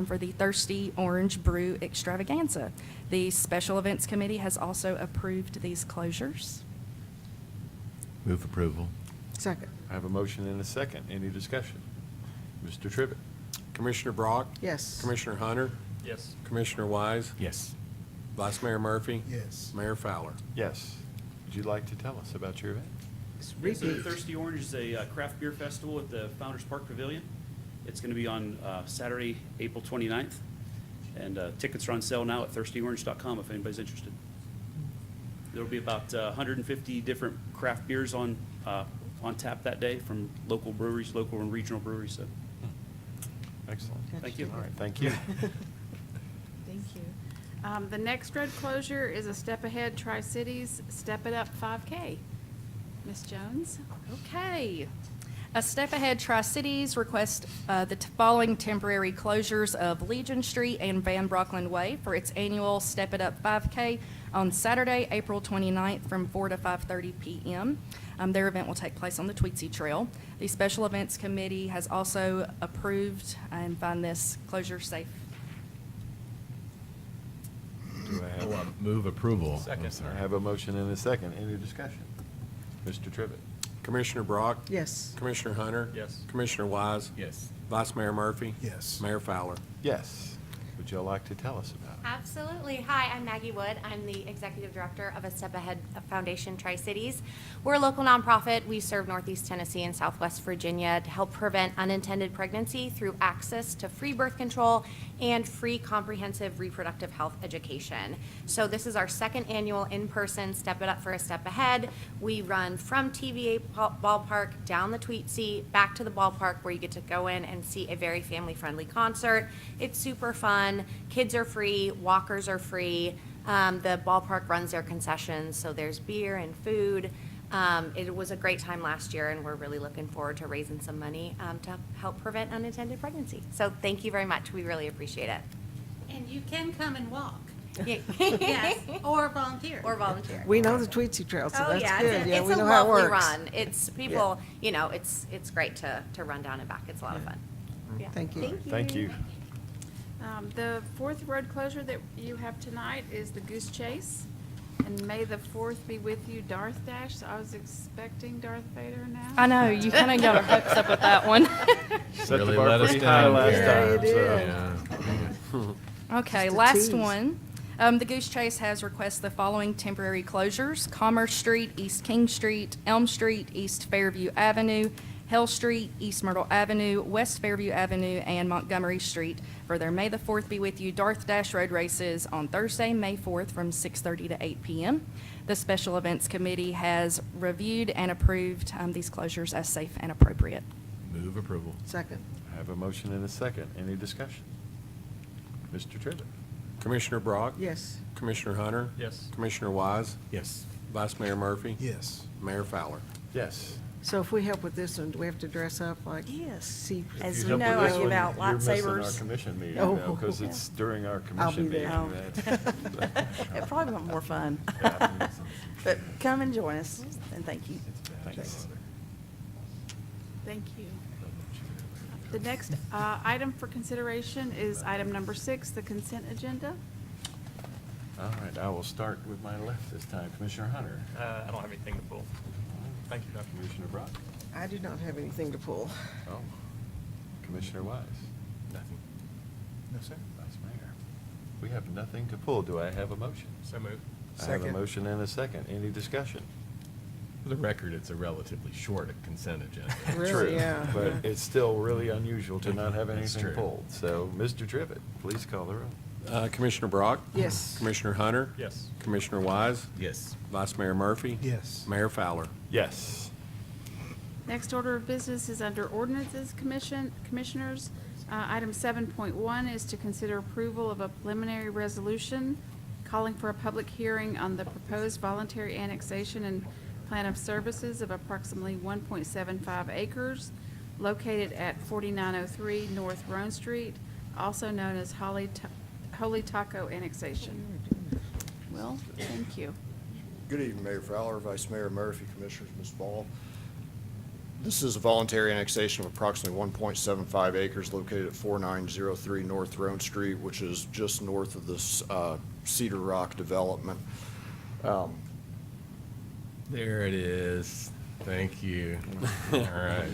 S13: for the Thirsty Orange Brew Extravaganza. The Special Events Committee has also approved these closures.
S9: Move approval.
S11: Second.
S1: I have a motion and a second. Any discussion? Mr. Trivett?
S7: Commissioner Brock?
S11: Yes.
S7: Commissioner Hunter?
S12: Yes.
S7: Commissioner Wise?
S9: Yes.
S7: Vice Mayor Murphy?
S10: Yes.
S7: Mayor Fowler?
S1: Yes. Would you like to tell us about your event?
S15: Yes, so
S11: Repeat.
S15: Thirsty Orange is a craft beer festival at the Founders Park Pavilion. It's going to be on Saturday, April 29th, and tickets are on sale now at thirstyorange.com if anybody's interested. There'll be about 150 different craft beers on tap that day from local breweries, local and regional breweries. So,
S1: Excellent.
S15: thank you.
S1: All right, thank you.
S4: Thank you. The next road closure is a Step Ahead Tri-Cities Step It Up 5K. Ms. Jones?
S13: Okay. A Step Ahead Tri-Cities request the following temporary closures of Legion Street and Van Brocklin Way for its annual Step It Up 5K on Saturday, April 29th from 4 to 5:30 p.m. Their event will take place on the Tweetsy Trail. The Special Events Committee has also approved and find this closure safe.
S1: Do I have,
S9: Move approval.
S12: Second.
S9: I'm sorry.
S1: I have a motion and a second. Any discussion? Mr. Trivett?
S7: Commissioner Brock?
S11: Yes.
S7: Commissioner Hunter?
S12: Yes.
S7: Commissioner Wise?
S9: Yes.
S7: Vice Mayor Murphy?
S10: Yes.
S7: Mayor Fowler?
S1: Yes. Would you like to tell us about it?
S16: Absolutely. Hi, I'm Maggie Wood. I'm the Executive Director of A Step Ahead Foundation Tri-Cities. We're a local nonprofit. We serve Northeast Tennessee and Southwest Virginia to help prevent unintended pregnancy through access to free birth control and free comprehensive reproductive health education. So this is our second annual in-person Step It Up for a Step Ahead. We run from TVA Ballpark down the Tweetsy back to the ballpark where you get to go in and see a very family-friendly concert. It's super fun. Kids are free. Walkers are free. The ballpark runs their concessions, so there's beer and food. It was a great time last year, and we're really looking forward to raising some money to help prevent unintended pregnancy. So thank you very much. We really appreciate it.
S17: And you can come and walk.
S16: Yeah.
S17: Yes, or volunteer.
S16: Or volunteer.
S11: We know the Tweetsy Trail, so
S16: Oh,
S11: that's
S16: yeah,
S11: good. Yeah,
S16: it's
S11: we
S16: a
S11: know how it
S16: lovely
S11: works.
S16: run. It's people, you know, it's great to run down and back. It's a lot of fun. Yeah.
S11: Thank you.
S1: Thank you.
S4: The fourth road closure that you have tonight is the Goose Chase. And may the 4th be with you, Darth Dash. So I was expecting Darth Vader now.
S13: I know, you kind of got our hopes up with that one.
S1: Set the
S9: Really
S1: bar
S9: let us
S1: pretty high
S9: down.
S1: last
S11: Yeah,
S1: time,
S11: you
S1: so.
S11: did.
S9: Yeah.
S13: Okay,
S11: Just a
S13: last
S11: tease.
S13: one. The Goose Chase has requested the following temporary closures: Commerce Street, East King Street, Elm Street, East Fairview Avenue, Hell Street, East Myrtle Avenue, West Fairview Avenue, and Montgomery Street for their May the 4th Be With You Darth Dash Road races on Thursday, May 4th from 6:30 to 8 p.m. The Special Events Committee has reviewed and approved these closures as safe and appropriate.
S9: Move approval.
S11: Second.
S1: I have a motion and a second. Any discussion? Mr. Trivett?
S7: Commissioner Brock?
S11: Yes.
S7: Commissioner Hunter?
S12: Yes.
S7: Commissioner Wise?
S9: Yes.
S7: Vice Mayor Murphy?
S10: Yes.
S7: Mayor Fowler?
S1: Yes.
S11: So if we help with this one, do we have to dress up like?
S14: Yes.
S11: See,
S14: As
S1: If
S14: you
S1: you help
S14: know,
S1: with
S14: I
S1: this
S14: give
S1: one,
S14: out
S1: You're missing our
S14: lightsabers.
S1: commission meeting
S11: Oh.
S1: now, because it's during our
S11: I'll be
S1: commission meeting.
S11: there.
S14: Oh. It probably went more fun.
S1: Yeah.
S14: But come and join us, and thank you.
S1: Thanks.
S4: Thank you. The next item for consideration is item number 6, the consent agenda.
S1: All right, I will start with my left this time. Commissioner Hunter.
S12: I don't have anything to pull. Thank you, Dr.
S1: Commissioner Brock.
S11: I do not have anything to pull.
S1: Oh. Commissioner Wise.
S9: Nothing.
S10: No, sir.
S1: Vice Mayor. We have nothing to pull. Do I have a motion?
S12: So moved.
S1: I have a
S10: Second.
S1: motion and a second. Any discussion?
S9: For the record, it's a relatively short consent agenda.
S11: Really,
S1: True,
S11: yeah.
S1: but it's still really unusual to not have
S9: That's
S1: anything
S9: true.
S1: pulled. So, Mr. Trivett, please call the roll.
S7: Commissioner Brock?
S11: Yes.
S7: Commissioner Hunter?
S12: Yes.
S7: Commissioner Wise?
S9: Yes.
S7: Vice Mayor Murphy?
S10: Yes.
S7: Mayor Fowler?
S1: Yes.
S4: Next order of business is under ordinances, commissioners. Item 7.1 is to consider approval of a preliminary resolution calling for a public hearing on the proposed voluntary annexation and plan of services of approximately 1.75 acres located at 4903 North Rhone Street, also known as Holy Taco Annexation. Will, thank you.
S18: Good evening, Mayor Fowler, Vice Mayor Murphy, Commissioners, Ms. Ball. This is a voluntary annexation of approximately 1.75 acres located at 4903 North Rhone Street, which is just north of this Cedar Rock development.
S9: There it is. Thank you. All right.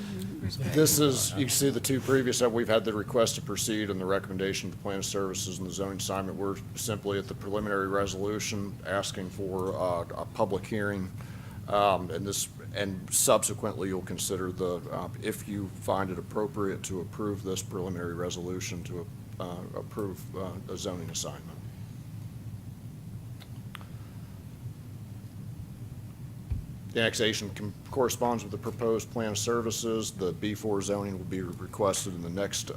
S18: This is, you can see the two previous, we've had the request to proceed and the recommendation of the plan of services and the zoning assignment. We're simply at the preliminary resolution asking for a public hearing. And subsequently, you'll consider if you find it appropriate to approve this preliminary resolution to approve a zoning assignment. The annexation corresponds with the proposed plan of services. The B4 zoning will be requested in the next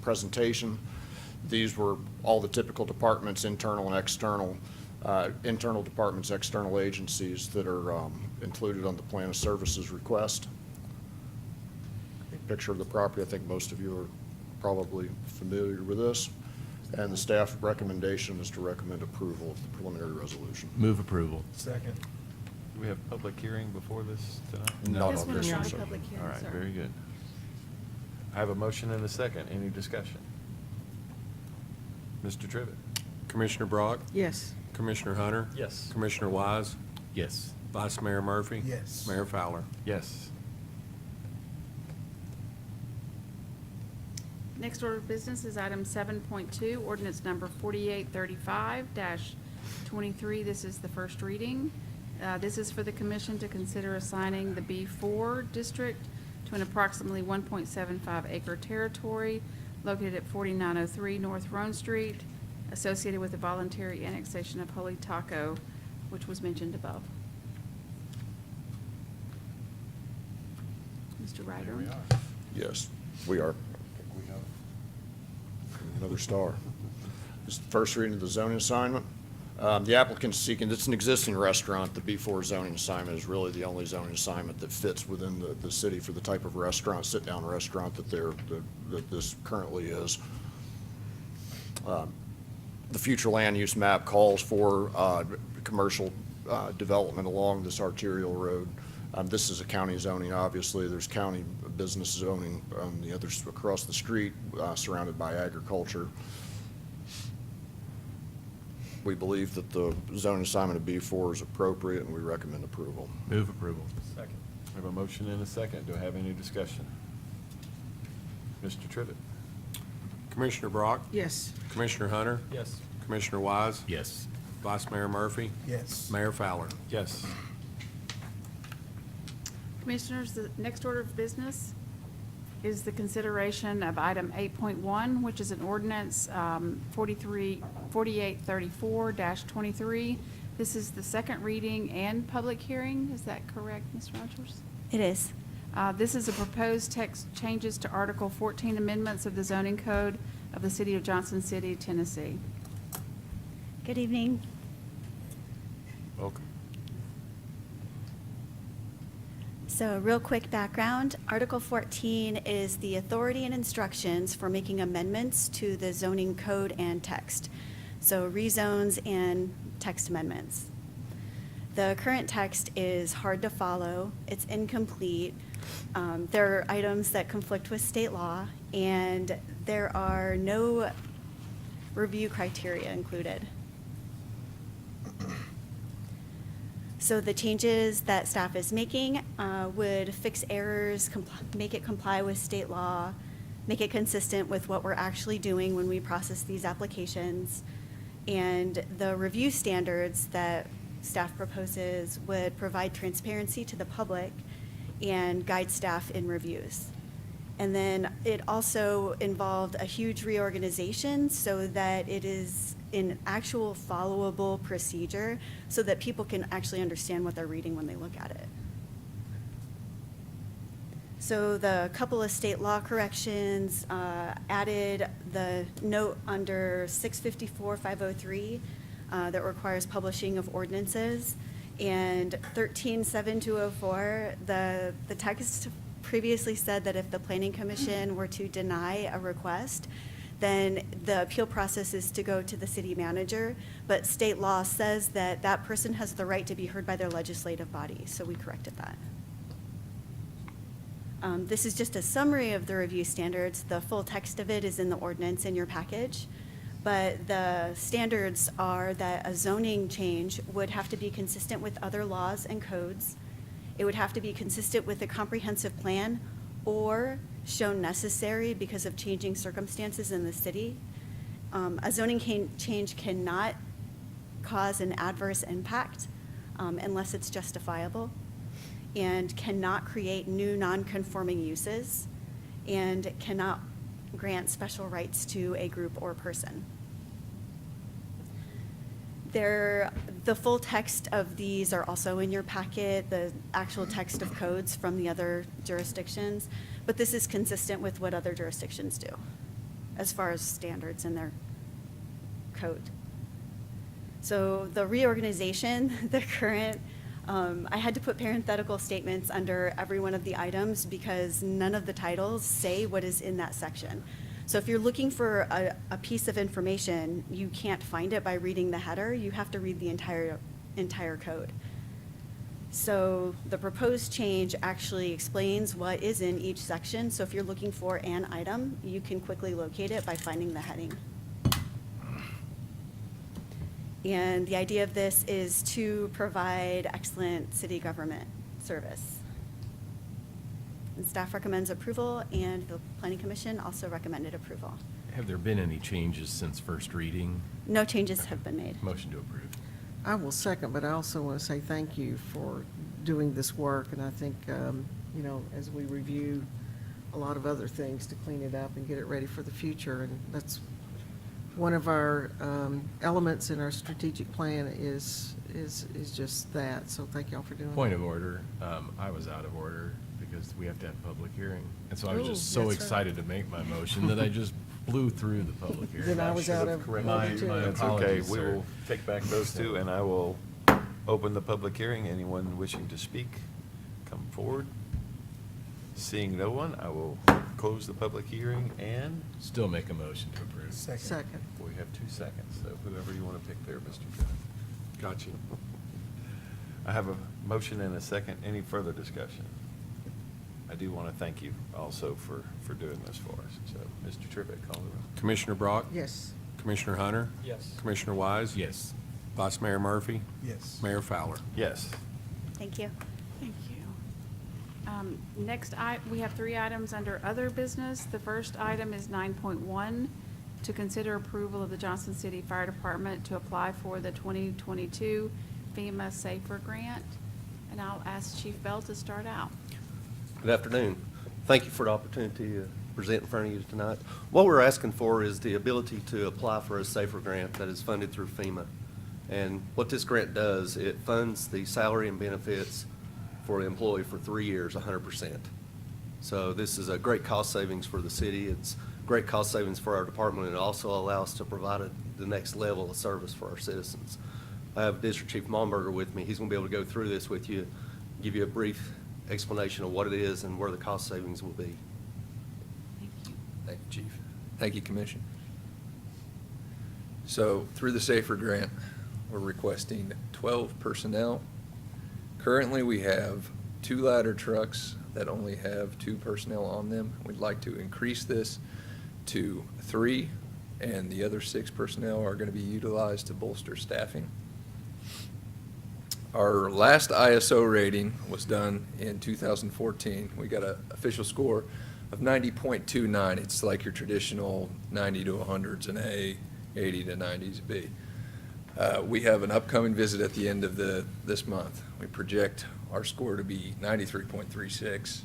S18: presentation. These were all the typical departments, internal and external, internal departments, external agencies that are included on the plan of services request. Picture of the property, I think most of you are probably familiar with this. And the staff recommendation is to recommend approval of the preliminary resolution.
S9: Move approval.
S10: Second.
S1: Do we have public hearing before this tonight?
S18: Not
S4: This
S18: on
S4: one
S18: this
S4: is
S18: one,
S4: not a
S18: sir.
S4: public hearing,
S1: All right,
S4: sir.
S1: very good. I have a motion and a second. Any discussion? Mr. Trivett?
S7: Commissioner Brock?
S11: Yes.
S7: Commissioner Hunter?
S12: Yes.
S7: Commissioner Wise?
S9: Yes.
S7: Vice Mayor Murphy?
S10: Yes.
S7: Mayor Fowler?
S1: Yes.
S4: Next order of business is item 7.2, ordinance number 4835-23. This is the first reading. This is for the commission to consider assigning the B4 district to an approximately 1.75 acre territory located at 4903 North Rhone Street, associated with the voluntary annexation of Holy Taco, which was mentioned above. Mr. Ryder?
S1: Here we are.
S18: Yes, we are. Another star. This is the first reading of the zoning assignment. The applicant's seeking, it's an existing restaurant. The B4 zoning assignment is really the only zoning assignment that fits within the city for the type of restaurant, sit-down restaurant that this currently is. The future land use map calls for commercial development along this arterial road. This is a county zoning, obviously. There's county business zoning on the others across the street, surrounded by agriculture. We believe that the zone assignment of B4 is appropriate, and we recommend approval.
S9: Move approval.
S1: Second. We have a motion and a second. Do I have any discussion? Mr. Trivett?
S7: Commissioner Brock?
S11: Yes.
S7: Commissioner Hunter?
S8: Yes.
S7: Commissioner Wise?
S9: Yes.
S7: Vice Mayor Murphy?
S10: Yes.
S7: Mayor Fowler?
S1: Yes.
S4: Commissioners, the next order of business is the consideration of item 8.1, which is an ordinance 4834-23. This is the second reading and public hearing. Is that correct, Ms. Rogers?
S17: It is.
S4: This is a proposed text changes to Article 14 amendments of the zoning code of the City of Johnson City, Tennessee.
S17: Good evening.
S1: Welcome.
S17: So real quick background, Article 14 is the authority and instructions for making amendments to the zoning code and text. So rezones and text amendments. The current text is hard to follow, it's incomplete. There are items that conflict with state law, and there are no review criteria included. So the changes that staff is making would fix errors, make it comply with state law, make it consistent with what we're actually doing when we process these applications. And the review standards that staff proposes would provide transparency to the public and guide staff in reviews. And then it also involved a huge reorganization so that it is an actual followable procedure so that people can actually understand what they're reading when they look at it. So the couple of state law corrections added the note under 654-503 that requires publishing of ordinances, and 13-7204, the text previously said that if the Planning Commission were to deny a request, then the appeal process is to go to the city manager, but state law says that that person has the right to be heard by their legislative body, so we corrected that. This is just a summary of the review standards. The full text of it is in the ordinance in your package, but the standards are that a zoning change would have to be consistent with other laws and codes. It would have to be consistent with a comprehensive plan or shown necessary because of changing circumstances in the city. A zoning change cannot cause an adverse impact unless it's justifiable, and cannot create new non-conforming uses, and cannot grant special rights to a group or person. The full text of these are also in your packet, the actual text of codes from the other jurisdictions, but this is consistent with what other jurisdictions do as far as standards in their code. So the reorganization, the current, I had to put parenthetical statements under every one of the items because none of the titles say what is in that section. So if you're looking for a piece of information, you can't find it by reading the header. You have to read the entire code. So the proposed change actually explains what is in each section. So if you're looking for an item, you can quickly locate it by finding the heading. And the idea of this is to provide excellent city government service. And staff recommends approval, and the Planning Commission also recommended approval.
S9: Have there been any changes since first reading?
S17: No changes have been made.
S9: Motion to approve.
S11: I will second, but I also want to say thank you for doing this work, and I think, you know, as we review a lot of other things to clean it up and get it ready for the future, and that's one of our elements in our strategic plan is just that, so thank y'all for doing that.
S9: Point of order, I was out of order because we have to have a public hearing. And so I was
S11: Ooh,
S9: just so
S11: that's right.
S9: excited to make my motion that I just blew through the public hearing.
S11: Then I was out of
S9: My
S11: order too.
S1: That's okay.
S9: apologies,
S1: We
S9: sir.
S1: will take back those two, and I will open the public hearing. Anyone wishing to speak, come forward. Seeing no one, I will close the public hearing, and
S9: Still make a motion to approve.
S11: Second.
S1: we have 2 seconds, so whoever you want to pick there, Mr. Jones.
S7: Got you.
S1: I have a motion and a second. Any further discussion? I do want to thank you also for doing this for us. So, Mr. Trivett, call the roll.
S7: Commissioner Brock?
S11: Yes.
S7: Commissioner Hunter?
S8: Yes.
S7: Commissioner Wise?
S9: Yes.
S7: Vice Mayor Murphy?
S10: Yes.
S7: Mayor Fowler?
S1: Yes.
S17: Thank you.
S4: Thank you. Next, we have 3 items under other business. The first item is 9.1, to consider approval of the Johnson City Fire Department to apply for the 2022 FEMA SAFER Grant. And I'll ask Chief Bell to start out.
S19: Good afternoon. Thank you for the opportunity to present in front of you tonight. What we're asking for is the ability to apply for a SAFER grant that is funded through FEMA. And what this grant does, it funds the salary and benefits for the employee for 3 years, 100%. So this is a great cost savings for the city. It's great cost savings for our department, and it also allows us to provide the next level of service for our citizens. I have District Chief Malmberger with me. He's going to be able to go through this with you, give you a brief explanation of what it is and where the cost savings will be.
S4: Thank you.
S20: Thank you, Chief. Thank you, Commission. So through the SAFER grant, we're requesting 12 personnel. Currently, we have 2 ladder trucks that only have 2 personnel on them. We'd like to increase this to 3, and the other 6 personnel are going to be utilized to bolster staffing. Our last ISO rating was done in 2014. We got an official score of 90.29. It's like your traditional 90 to 100's an A, 80 to 90's a B. We have an upcoming visit at the end of this month. We project our score to be 93.36.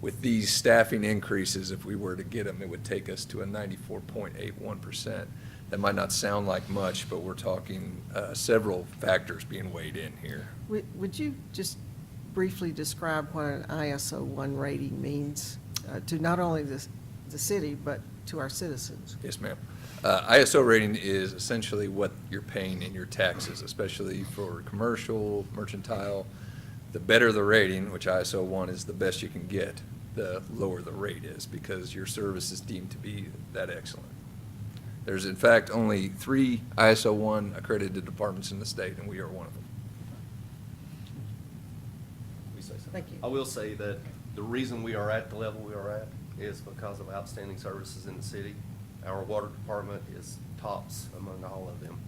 S20: With these staffing increases, if we were to get them, it would take us to a 94.81%. That might not sound like much, but we're talking several factors being weighed in here.
S11: Would you just briefly describe what an ISO 1 rating means to not only the city, but to our citizens?
S20: Yes, ma'am. ISO rating is essentially what you're paying in your taxes, especially for commercial, mercantile. The better the rating, which ISO 1 is the best you can get, the lower the rate is, because your service is deemed to be that excellent. There's in fact only 3 ISO 1 accredited departments in the state, and we are one of them.
S11: Thank you.
S19: I will say that the reason we are at the level we are at is because of outstanding services in the city. Our water department is tops among all of them.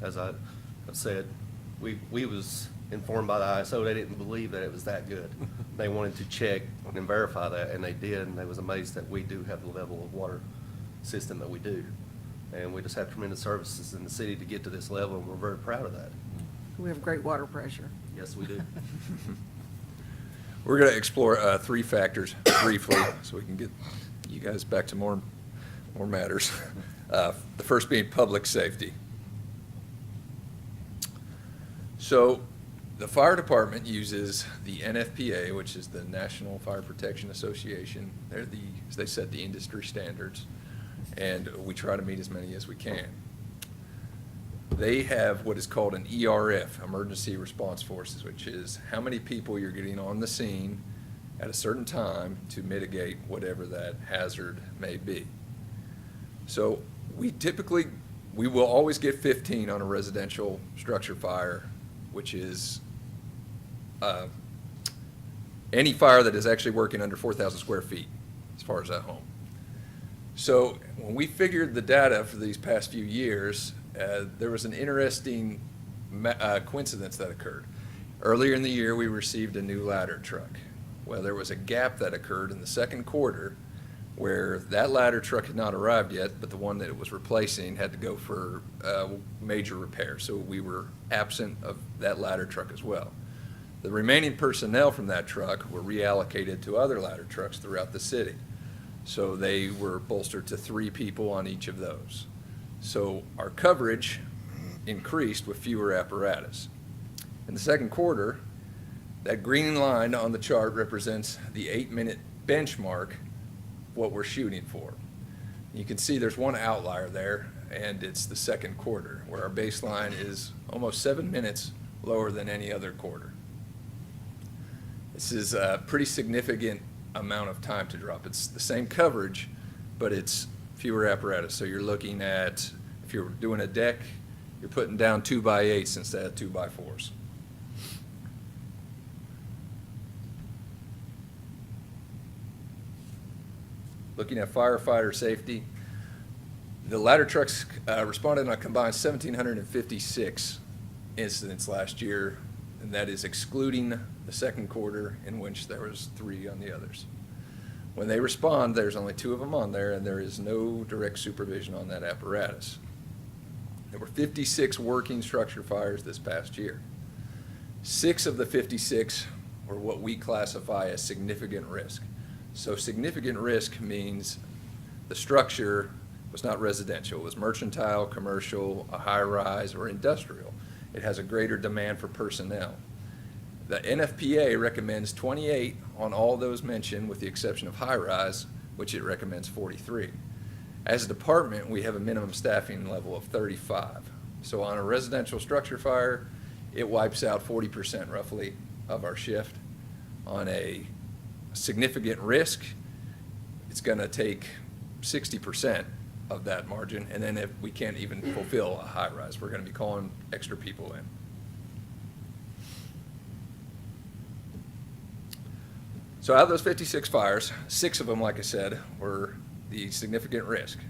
S19: As I have said, we was informed by the ISO, they didn't believe that it was that good. They wanted to check and verify that, and they did, and they was amazed that we do have the level of water system that we do. And we just have tremendous services in the city to get to this level, and we're very proud of that.
S11: We have great water pressure.
S19: Yes, we do.
S20: We're going to explore 3 factors briefly so we can get you guys back to more matters. The first being public safety. So the fire department uses the NFPA, which is the National Fire Protection Association. They set the industry standards, and we try to meet as many as we can. They have what is called an ERF, Emergency Response Forces, which is how many people you're getting on the scene at a certain time to mitigate whatever that hazard may be. So we will always get 15 on a residential structure fire, which is any fire that is actually working under 4,000 square feet as far as that home. So when we figured the data for these past few years, there was an interesting coincidence that occurred. Earlier in the year, we received a new ladder truck. Well, there was a gap that occurred in the second quarter where that ladder truck had not arrived yet, but the one that it was replacing had to go for major repair. So we were absent of that ladder truck as well. The remaining personnel from that truck were reallocated to other ladder trucks throughout the city. So they were bolstered to 3 people on each of those. So our coverage increased with fewer apparatus. In the second quarter, that green line on the chart represents the 8-minute benchmark, what we're shooting for. You can see there's one outlier there, and it's the second quarter, where our baseline is almost 7 minutes lower than any other quarter. This is a pretty significant amount of time to drop. It's the same coverage, but it's fewer apparatus. So you're looking at, if you're doing a deck, you're putting down 2x8s instead of 2x4s. looking at firefighter safety, the ladder trucks responded on a combined 1,756 incidents last year, and that is excluding the second quarter in which there was 3 on the others. When they respond, there's only 2 of them on there, and there is no direct supervision on that apparatus. There were 56 working structure fires this past year. 6 of the 56 were what we classify as significant risk. So significant risk means the structure was not residential. It was mercantile, commercial, a high-rise, or industrial. It has a greater demand for personnel. The NFPA recommends 28 on all those mentioned, with the exception of high-rise, which it recommends 43. As a department, we have a minimum staffing level of 35. So on a residential structure fire, it wipes out 40% roughly of our shift. On a significant risk, it's going to take 60% of that margin, and then if we can't even fulfill a high-rise, we're going to be calling extra people in. So out of those 56 fires, 6 of them, like I said, were the significant risk.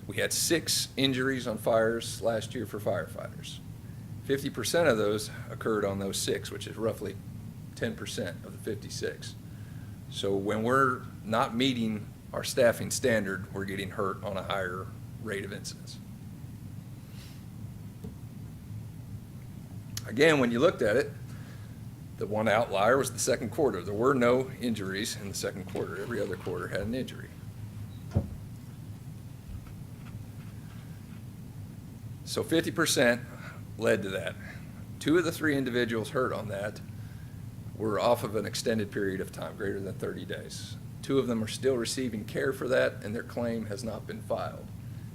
S20: We had 6 injuries on fires last year for firefighters. 50% of those occurred on those 6, which is roughly 10% of the 56. So when we're not meeting our staffing standard, we're getting hurt on a higher rate of incidents. Again, when you looked at it, the one outlier was the second quarter. There were no injuries in the second quarter. Every other quarter had an injury. So 50% led to that. 2 of the 3 individuals hurt on that were off of an extended period of time, greater than 30 days. 2 of them are still receiving care for that, and their claim has not been filed.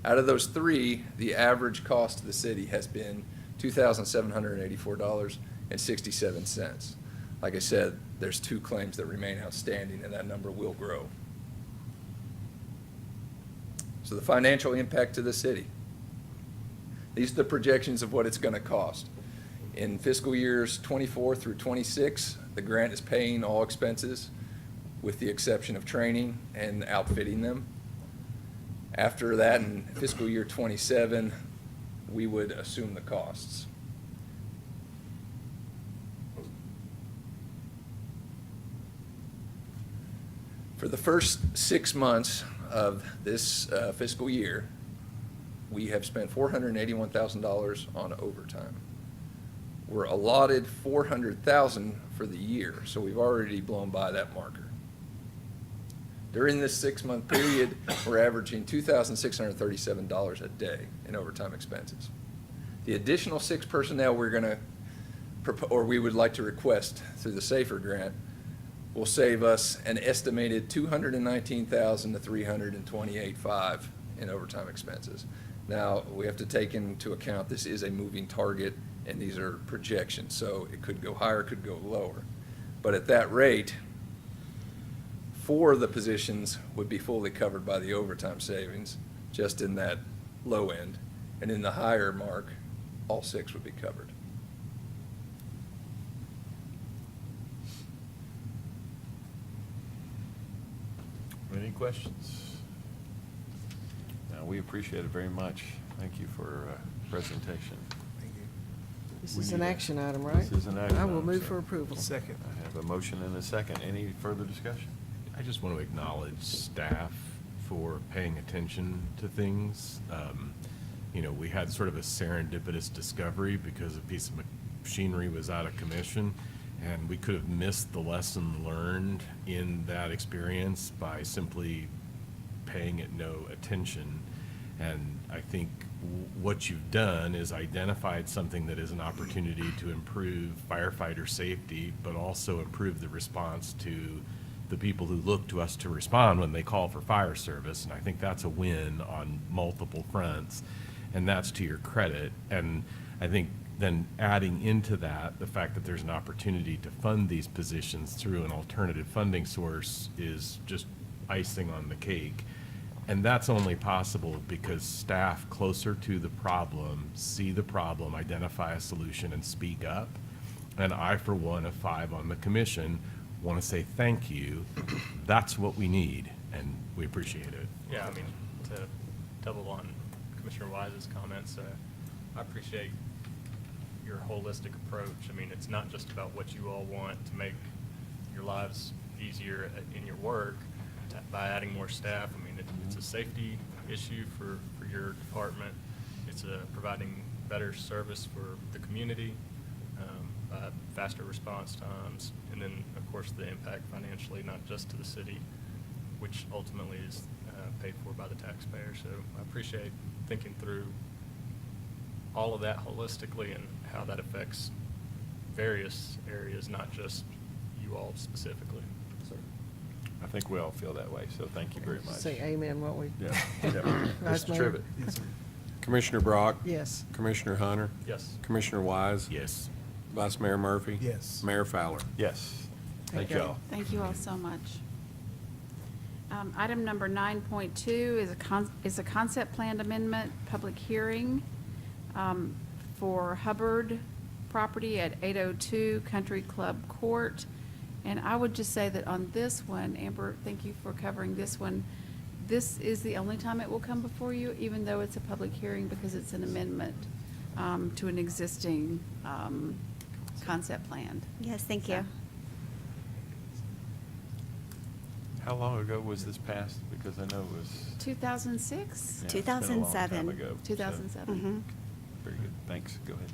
S20: Out of those 3, the average cost to the city has been $2,784.67. Like I said, there's 2 claims that remain outstanding, and that number will grow. So the financial impact to the city. These are the projections of what it's going to cost. In fiscal years 24 through 26, the grant is paying all expenses with the exception of training and outfitting them. After that, in fiscal year 27, we would assume the costs. For the first 6 months of this fiscal year, we have spent $481,000 on overtime. We're allotted $400,000 for the year, so we've already blown by that marker. During this 6-month period, we're averaging $2,637 a day in overtime expenses. The additional 6 personnel we're going to, or we would like to request through the SAFER grant, will save us an estimated $219,000 to $328,500 in overtime expenses. Now, we have to take into account this is a moving target, and these are projections, so it could go higher, it could go lower. But at that rate, 4 of the positions would be fully covered by the overtime savings, just in that low end, and in the higher mark, all 6 would be covered.
S1: Any questions? We appreciate it very much. Thank you for presentation.
S10: Thank you.
S11: This
S1: We
S11: is an
S1: need a-
S11: action item, right?
S1: This is an action
S11: I will
S1: item,
S11: move
S1: so-
S11: for approval.
S10: Second.
S1: I have a motion and a second. Any further discussion?
S9: I just want to acknowledge staff for paying attention to things. We had sort of a serendipitous discovery because a piece of machinery was out of commission, and we could have missed the lesson learned in that experience by simply paying it no attention. And I think what you've done is identified something that is an opportunity to improve firefighter safety, but also improve the response to the people who look to us to respond when they call for fire service. And I think that's a win on multiple fronts, and that's to your credit. And I think then adding into that the fact that there's an opportunity to fund these positions through an alternative funding source is just icing on the cake. And that's only possible because staff closer to the problem see the problem, identify a solution, and speak up. And I, for one of 5 on the commission, want to say thank you. That's what we need. and we appreciate it.
S12: Yeah, I mean, to double on Commissioner Wise's comments, I appreciate your holistic approach. I mean, it's not just about what you all want to make your lives easier in your work by adding more staff. I mean, it's a safety issue for your department. It's providing better service for the community, faster response times, and then, of course, the impact financially, not just to the city, which ultimately is paid for by the taxpayer. So I appreciate thinking through all of that holistically and how that affects various areas, not just you all specifically.
S1: I think we all feel that way, so thank you very much.
S11: Say amen, won't we?
S1: Yeah.
S11: Vice
S1: Mr.
S11: Mayor?
S1: Trivett.
S10: Yes, sir.
S7: Commissioner Brock?
S11: Yes.
S7: Commissioner Hunter?
S12: Yes.
S7: Commissioner Wise?
S9: Yes.
S7: Vice Mayor Murphy?
S10: Yes.
S7: Mayor Fowler?
S1: Yes. Thank
S11: Okay.
S1: y'all.
S4: Thank you all so much. Item number 9.2 is a concept plan amendment, public hearing for Hubbard property at 802 Country Club Court. And I would just say that on this one, Amber, thank you for covering this one. This is the only time it will come before you, even though it's a public hearing, because it's an amendment to an existing concept plan.
S17: Yes, thank you.
S1: How long ago was this passed? Because I know it was.
S4: 2006?
S1: Yeah, it's been a long time
S17: 2007.
S1: ago, so-
S4: 2007.
S17: Mhm.
S1: Very good. Thanks. Go ahead.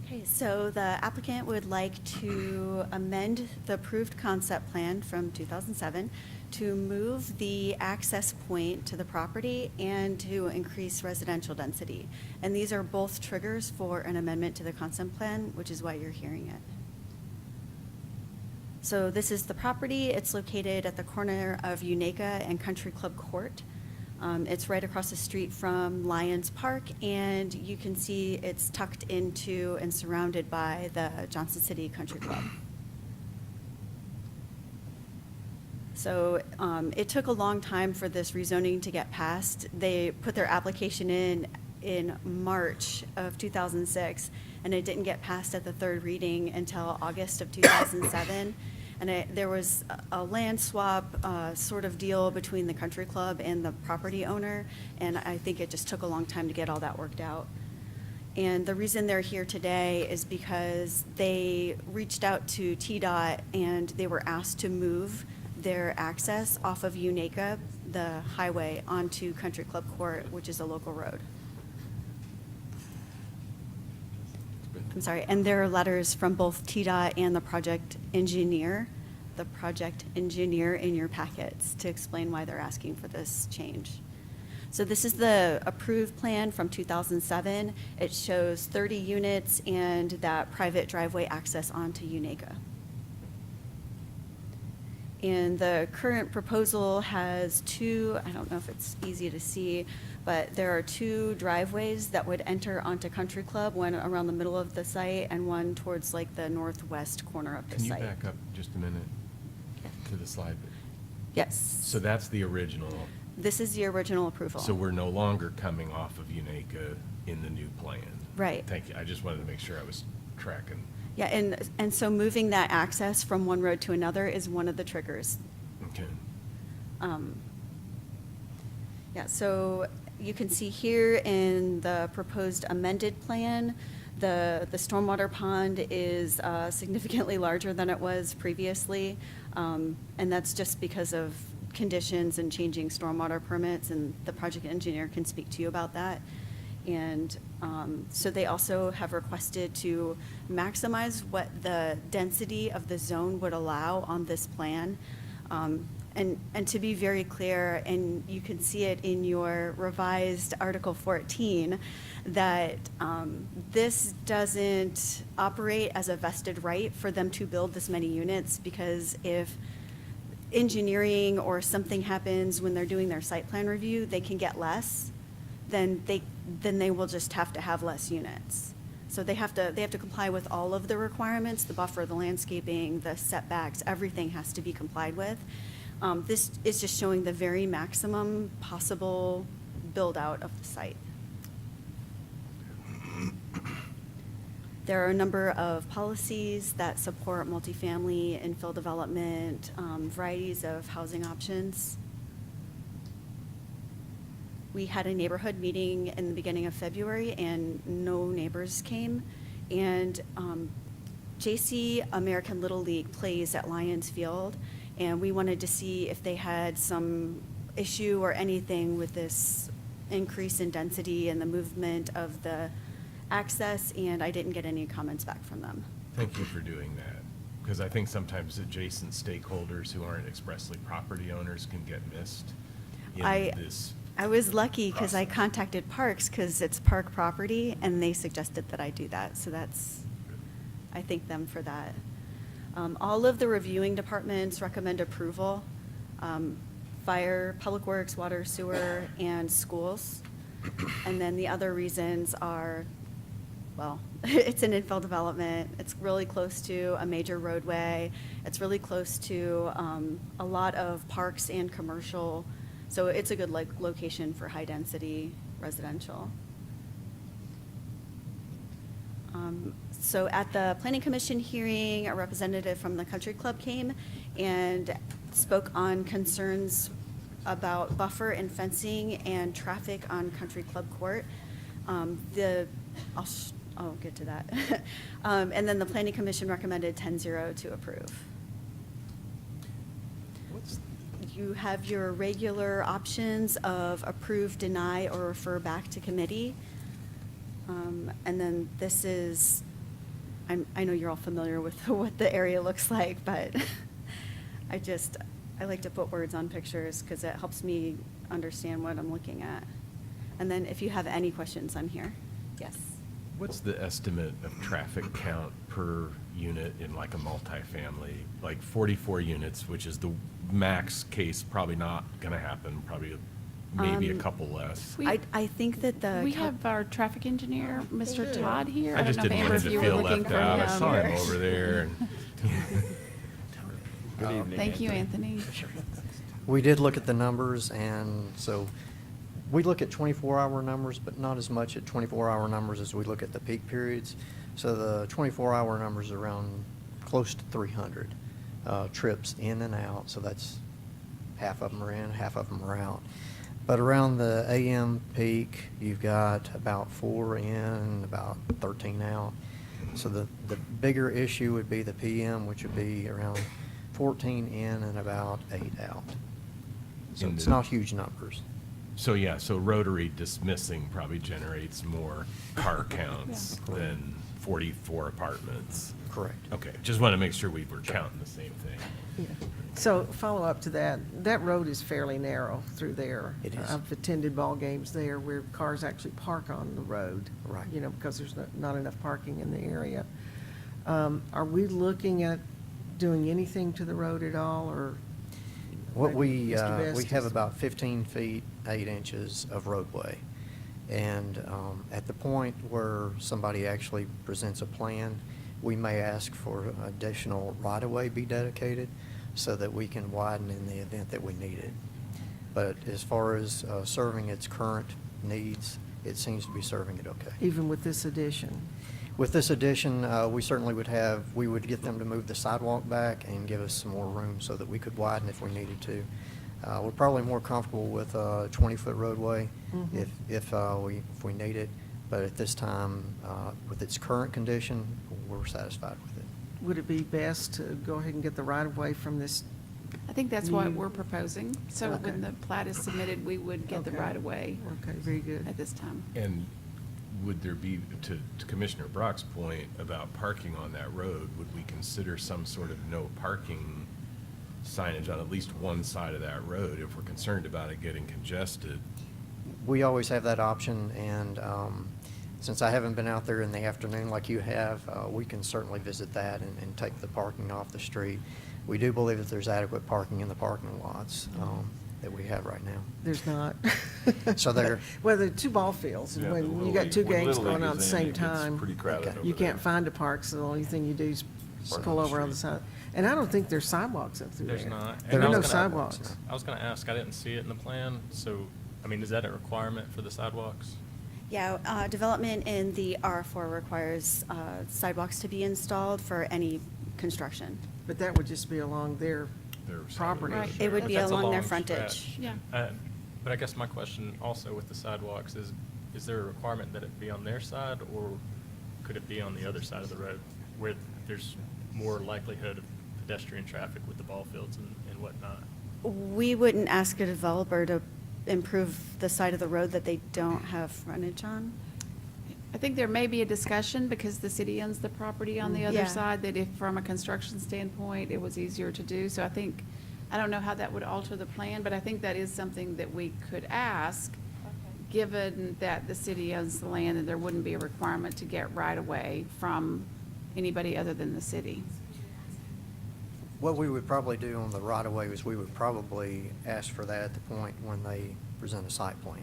S17: Okay, so the applicant would like to amend the approved concept plan from 2007 to move the access point to the property and to increase residential density. And these are both triggers for an amendment to the concept plan, which is why you're hearing it. So this is the property. It's located at the corner of Unaka and Country Club Court. It's right across the street from Lions Park, and you can see it's tucked into and surrounded by the Johnson City Country Club. So it took a long time for this rezoning to get passed. They put their application in March of 2006, and it didn't get passed at the third reading until August of 2007. And there was a land swap sort of deal between the country club and the property owner, and I think it just took a long time to get all that worked out. And the reason they're here today is because they reached out to TDOT and they were asked to move their access off of Unaka, the highway, onto Country Club Court, which is a local road. I'm sorry, and there are letters from both TDOT and the project engineer in your packets to explain why they're asking for this change. So this is the approved plan from 2007. It shows 30 units and that private driveway access onto Unaka. And the current proposal has two, I don't know if it's easy to see, but there are two driveways that would enter onto Country Club, one around the middle of the site and one towards like the northwest corner of the
S9: Can you
S17: site.
S9: back up just a minute to the slide?
S17: Yes.
S9: So that's the original.
S17: This is the original approval.
S9: So we're no longer coming off of Unaka in the new plan?
S17: Right.
S9: Thank you. I just wanted to make sure I was tracking.
S17: Yeah, and so moving that access from one road to another is one of the triggers.
S9: Okay.
S17: Yeah, so you can see here in the proposed amended plan, the stormwater pond is significantly larger than it was previously. And that's just because of conditions and changing stormwater permits, and the project engineer can speak to you about that. And so they also have requested to maximize what the density of the zone would allow on this plan. And to be very clear, and you can see it in your revised Article 14, that this doesn't operate as a vested right for them to build this many units, because if engineering or something happens when they're doing their site plan review, they can get less, then they will just have to have less units. So they have to comply with all of the requirements, the buffer, the landscaping, the setbacks, everything has to be complied with. This is just showing the very maximum possible build-out of the site. There are a number of policies that support multifamily infill development, varieties of housing options. We had a neighborhood meeting in the beginning of February, and no neighbors came. And JC American Little League plays at Lions Field, and we wanted to see if they had some issue or anything with this increase in density and the movement of the access, and I didn't get any comments back from them.
S9: Thank you for doing that, because I think sometimes adjacent stakeholders who aren't expressly property owners can get missed in this.
S17: I was lucky because I
S9: process.
S17: contacted Parks because it's park property, and they suggested that I do that. So I thank them for that. All of the reviewing departments recommend approval. Fire, Public Works, Water, Sewer, and Schools. And then the other reasons are, well, it's an infill development. It's really close to a major roadway. It's really close to a lot of parks and commercial. So it's a good location for high-density residential. So at the Planning Commission hearing, a representative from the Country Club came and spoke on concerns about buffer and fencing and traffic on Country Club Court. I'll get to that. And then the Planning Commission recommended 10-0 to approve. You have your regular options of approve, deny, or refer back to committee. And then this is, I know you're all familiar with what the area looks like, but I like to put words on pictures because it helps me understand what I'm looking at. And then if you have any questions, I'm here. Yes.
S9: What's the estimate of traffic count per unit in like a multifamily? Like 44 units, which is the max case, probably not going to happen, probably maybe a couple less.
S17: I think that
S4: We have our traffic engineer, Mr. Todd, here.
S9: I just
S4: don't know
S9: didn't
S4: if
S9: want
S4: Amber,
S9: him
S4: if you
S9: to
S4: were
S9: feel
S4: looking
S9: left
S4: for
S9: out. I saw him
S4: him.
S9: over there.
S1: Good evening.
S4: Thank you, Anthony.
S2: We did look at the numbers, and so we look at 24-hour numbers, but not as much at 24-hour numbers as we look at the peak periods. So the 24-hour numbers are around close to 300 trips in and out, so that's half of them are in, half of them are out. But around the AM peak, you've got about 4 in, about 13 out. So the bigger issue would be the PM, which would be around 14 in and about 8 out. So it's not huge numbers.
S9: So yeah, so Rotary dismissing probably generates more car counts
S2: Yeah.
S9: than 44 apartments.
S2: Correct.
S9: Okay, just want to make sure we were counting the same thing.
S11: Yeah. So follow up to that, that road is fairly narrow through there.
S2: It is.
S11: I've attended ball games there where cars actually park on the road.
S2: Right.
S11: You know, because there's not enough parking in the area. Are we looking at doing anything to the road at all, or?
S2: What
S11: maybe
S2: we
S11: Mr. Best
S2: have
S11: is-
S2: about 15 feet, 8 inches of roadway. And at the point where somebody actually presents a plan, we may ask for additional right-of-way be dedicated so that we can widen in the event that we need it. But as far as serving its current needs, it seems to be serving it okay.
S11: Even with this addition?
S2: With this addition, we certainly we would get them to move the sidewalk back and give us some more room so that we could widen if we needed to. We're probably more comfortable with a 20-foot roadway
S11: Mhm.
S2: if we need it. But at this time, with its current condition, we're satisfied with it.
S11: Would it be best to go ahead and get the right-of-way from this?
S4: I think that's what
S11: new-
S4: we're proposing. So
S11: Okay.
S4: when the plat is submitted, we would get the
S11: Okay.
S4: right of way.
S11: Okay, very good.
S4: At this time.
S9: And would there be, to Commissioner Brock's point about parking on that road, would we consider some sort of no parking signage on at least one side of that road if we're concerned about it getting congested?
S2: We always have that option, and since I haven't been out there in the afternoon like you have, we can certainly visit that and take the parking off the street. We do believe that there's adequate parking in the parking lots that we have right now.
S11: There's not.
S2: So there.
S11: Well, there are 2 ball fields, and
S1: Yeah,
S11: when
S1: the
S11: you
S1: Little
S11: got
S1: League-
S11: 2
S1: when
S11: games
S1: Little
S11: going
S1: League
S11: on at the
S1: is in,
S11: same
S1: it gets
S11: time.
S1: pretty crowded over
S11: You can't
S1: there.
S11: find a park, so the only thing you do is
S1: Park
S11: pull
S1: on the
S11: over on the
S1: street.
S11: side. And I don't think there's sidewalks up through there.
S12: There's not.
S11: There
S12: And
S11: are
S12: I
S11: no
S12: was gonna-
S11: sidewalks.
S12: I was going to ask, I didn't see it in the plan, so, I mean, is that a requirement for the sidewalks?
S17: Yeah, development in the R4 requires sidewalks to be installed for any construction.
S11: But that would just be along their property.
S17: Right. It would be
S12: That's a
S17: along their
S12: long
S17: frontage.
S12: stretch.
S4: Yeah.
S12: But I guess my question also with the sidewalks is there a requirement that it be on their side, or could it be on the other side of the road where there's more likelihood of pedestrian traffic with the ball fields and whatnot?
S17: We wouldn't ask a developer to improve the side of the road that they don't have frontage on.
S4: I think there may be a discussion, because the city owns the property on the other
S17: Yeah.
S4: side, that if from a construction standpoint, it was easier to do. So I think, I don't know how that would alter the plan, but I think that is something that we could ask, given that the city owns the land and there wouldn't be a requirement to get right away from anybody other than the city.
S2: What we would probably do on the right-of-way is we would probably ask for that at the point when they present a site plan.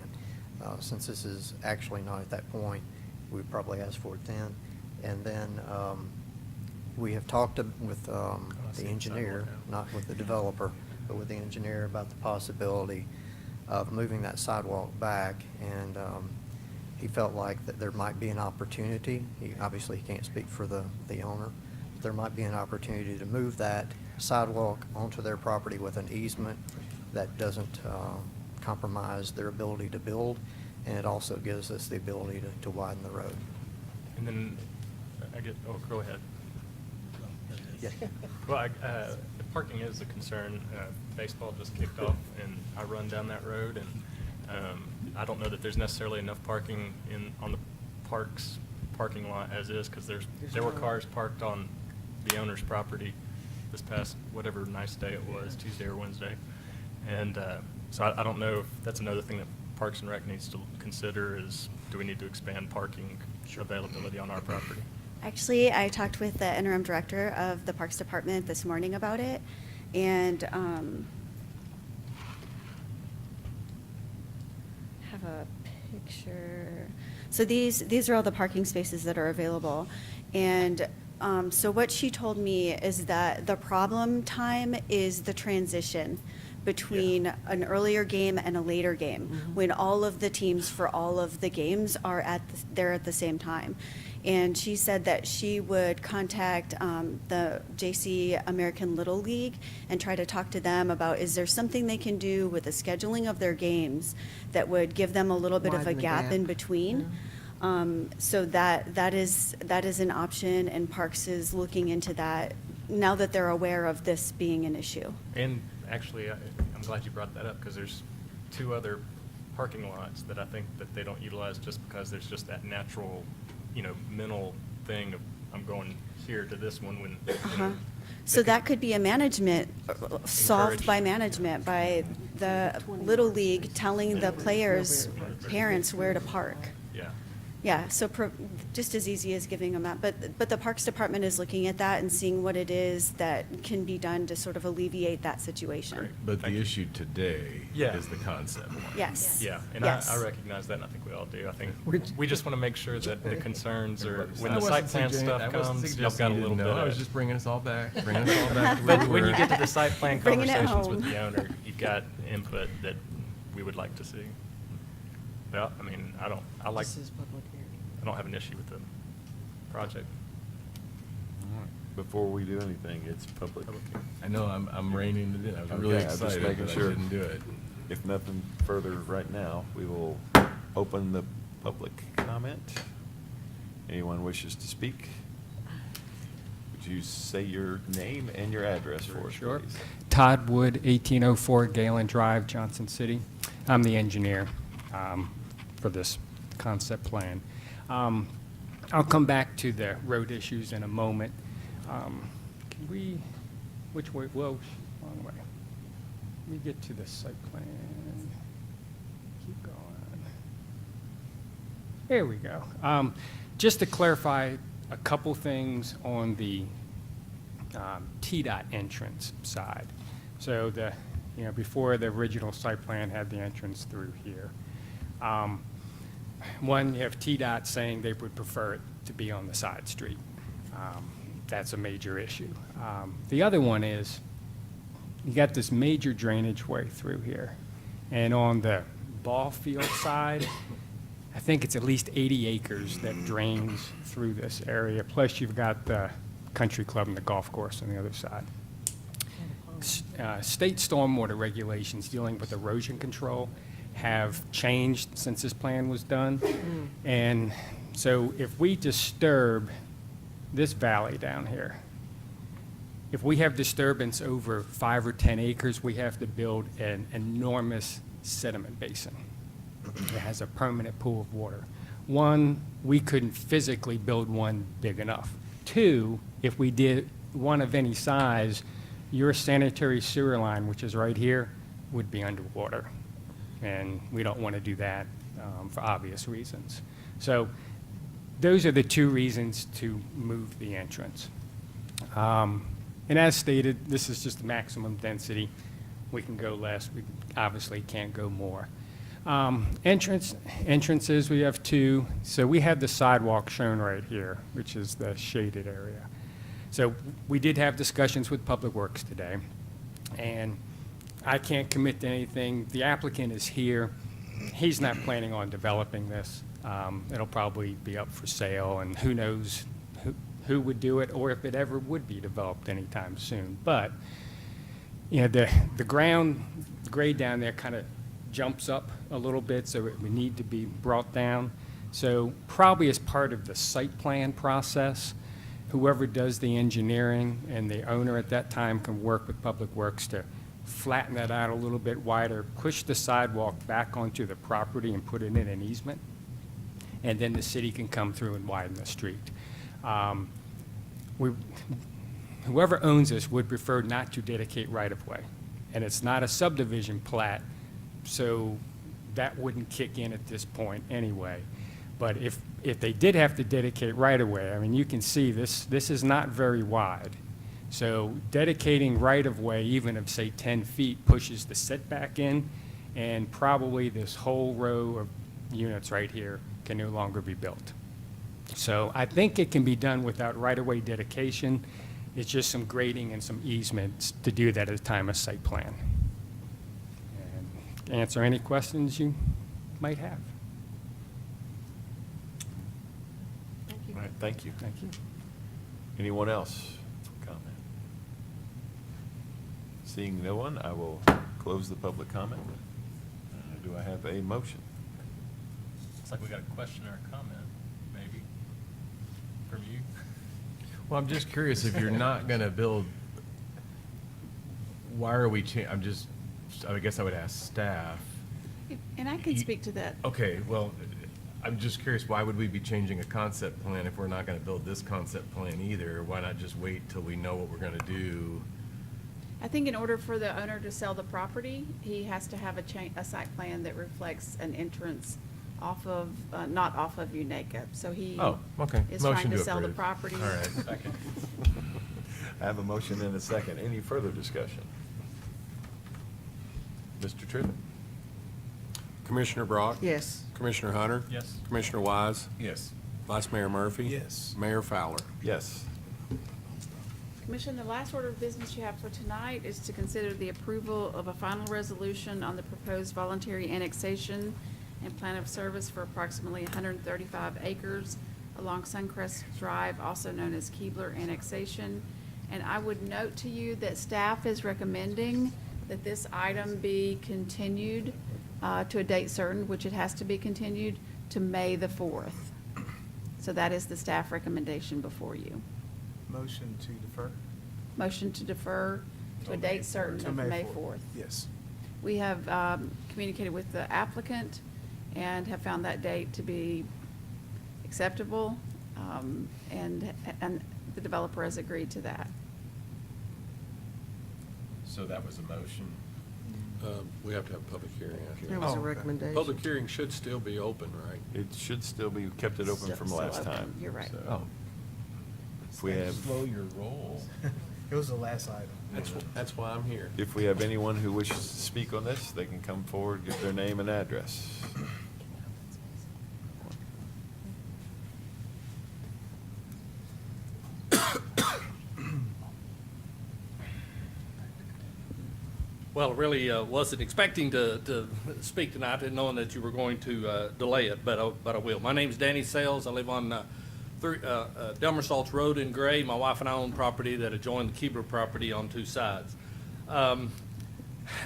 S2: Since this is actually not at that point, we would probably ask for it then. And then we have talked with the engineer, not with the developer, but with the engineer about the possibility of moving that sidewalk back. And he felt like that there might be an opportunity. Obviously, he can't speak for the owner. But there might be an opportunity to move that sidewalk onto their property with an easement that doesn't compromise their ability to build, and it also gives us the ability to widen the road.
S12: And then go ahead.
S2: Yeah.
S12: Well, the parking is a concern. Baseball just kicked off, and I run down that road, and I don't know that there's necessarily enough parking on the park's parking lot as is, because there were cars parked on the owner's property this past whatever nice day it was, Tuesday or Wednesday. And so I don't know if that's another thing that Parks and Rec needs to consider is, do we need to expand parking availability on our property?
S17: Actually, I talked with the interim director of the Parks Department this morning about it, and have a picture. So these are all the parking spaces that are available, and so what she told me is that the problem time is the transition between an earlier game and a later game, when all of the teams for all of the games are there at the same time. And she said that she would contact the JC American Little League and try to talk to them about, is there something they can do with the scheduling of their games that would give them a little bit of a
S11: Widen the
S17: gap
S11: gap.
S17: in between? So that is an option, and Parks is looking into that now that they're aware of this being an issue.
S12: And actually, I'm glad you brought that up, because there's two other parking lots that I think that they don't utilize just because there's just that natural, mental thing of, I'm going here to this one when.
S17: So that could be a management, solved by management, by the Little League telling the players' parents where to park.
S12: Yeah.
S17: Yeah, so just as easy as giving them that. But the Parks Department is looking at that and seeing what it is that can be done to sort of alleviate that situation.
S9: But the issue today
S12: Yeah.
S9: is the concept one.
S17: Yes.
S12: Yeah, and
S17: Yes.
S12: I recognize that, and I think we all do. I think
S9: Which-
S12: we just want to make sure that the concerns are, when
S9: I
S12: the
S9: wasn't
S12: site plan
S9: suggesting-
S12: stuff
S9: I wasn't
S12: comes, y'all
S9: suggesting
S12: got a
S9: you
S12: little
S9: didn't
S12: bit
S9: know. I
S12: of.
S9: was just bringing us all back to where
S12: But when
S9: we
S12: you
S9: were.
S12: get to the site plan
S17: Bringing it
S12: conversations with
S17: home.
S12: the owner, you've got input that we would like to see. Well, I mean, I like,
S11: This is public hearing.
S12: I don't have an issue with the project.
S1: Before we do anything, it's public.
S9: I know, I'm reining it in. I was really
S1: Okay, I'm just
S9: excited,
S1: making
S9: but I
S1: sure.
S9: didn't do it.
S1: If nothing further right now, we will open the public comment. Anyone wishes to speak? Would you say your name and your address for us,
S8: Sure.
S1: please?
S8: Todd Wood, 1804 Galen Drive, Johnson City. I'm the engineer for this concept plan. I'll come back to the road issues in a moment. Can we, which way, whoa, wrong way. Let me get to the site plan. Keep going. There we go. Just to clarify a couple things on the TDOT entrance side. So before the original site plan had the entrance through here. One, you have TDOT saying they would prefer it to be on the side street. That's a major issue. The other one is, you got this major drainage way through here. And on the ball field side, I think it's at least 80 acres that drains through this area. Plus, you've got the country club and the golf course on the other side. State stormwater regulations dealing with erosion control have changed since this plan was done. And so if we disturb this valley down here, if we have disturbance over 5 or 10 acres, we have to build an enormous sediment basin. It has a permanent pool of water. One, we couldn't physically build one big enough. Two, if we did one of any size, your sanitary sewer line, which is right here, would be underwater. And we don't want to do that for obvious reasons. So those are the two reasons to move the entrance. And as stated, this is just the maximum density. We can go less. We obviously can't go more. Entrances, we have two. So we have the sidewalk shown right here, which is the shaded area. So we did have discussions with Public Works today, and I can't commit to anything. The applicant is here. He's not planning on developing this. It'll probably be up for sale, and who knows who would do it or if it ever would be developed anytime soon. But you know, the grade down there kind of jumps up a little bit, so it would need to be brought down. So probably as part of the site plan process, whoever does the engineering and the owner at that time can work with Public Works to flatten that out a little bit wider, push the sidewalk back onto the property and put it in an easement, and then the city can come through and widen the street. Whoever owns this would prefer not to dedicate right-of-way, and it's not a subdivision plat, so that wouldn't kick in at this point anyway. But if they did have to dedicate right-of-way, I mean, you can see this is not very wide. So dedicating right-of-way, even of, say, 10 feet, pushes the setback in, and probably this whole row of units right here can no longer be built. So I think it can be done without right-of-way dedication. It's just some grading and some easements to do that at the time of site plan. And answer any questions you might have.
S1: All right, thank you.
S8: Thank you.
S1: Anyone else for comment? Seeing no one, I will close the public comment. Do I have a motion?
S12: Looks like we got a question or a comment, maybe, from you.
S9: Well, I'm just curious, if you're not going to build, why are we I guess I would ask staff.
S4: And I can speak to that.
S9: Okay, well, I'm just curious, why would we be changing a concept plan if we're not going to build this concept plan either? Why not just wait till we know what we're going to do?
S4: I think in order for the owner to sell the property, he has to have a site plan that reflects an entrance off of, not off of Unaka. So he
S9: Oh, okay.
S4: is
S9: Motion
S4: trying to
S9: to
S4: sell the
S9: approve.
S4: property.
S9: All right.
S12: Second.
S1: I have a motion and a second. Any further discussion? Mr. Trivett?
S7: Commissioner Brock?
S11: Yes.
S7: Commissioner Hunter?
S12: Yes.
S7: Commissioner Wise?
S9: Yes.
S7: Vice Mayor Murphy?
S10: Yes.
S7: Mayor Fowler?
S1: Yes.
S4: Commission, the last order of business you have for tonight is to consider the approval of a final resolution on the proposed voluntary annexation and plan of service for approximately 135 acres along Suncrest Drive, also known as Keebler Annexation. And I would note to you that staff is recommending that this item be continued to a date certain, which it has to be continued to May the 4th. So that is the staff recommendation before you.
S10: Motion to defer?
S4: Motion to defer to a date certain
S10: To
S4: of
S10: May
S4: May
S10: 4th.
S4: 4th.
S10: Yes.
S4: We have communicated with the applicant and have found that date to be acceptable, and the developer has agreed to that.
S9: So that was a motion?
S7: We have to have a public hearing after.
S11: There was a
S10: okay.
S11: recommendation.
S7: Public hearing should still be open, right?
S1: It should still be, kept it open from
S4: Still
S1: last
S4: open.
S1: time.
S4: You're right.
S1: So,
S9: Oh.
S1: If we have,
S9: Slow your roll.
S10: It was the last item.
S7: That's why I'm here.
S1: if we have anyone who wishes to speak on this, they can come forward, give their name and address.
S21: Well, really wasn't expecting to speak tonight, and knowing that you were going to delay it, but I will. My name's Danny Sales. I live on Delmer Salts Road in Gray. My wife and I own property that adjoin the Keebler property on two sides.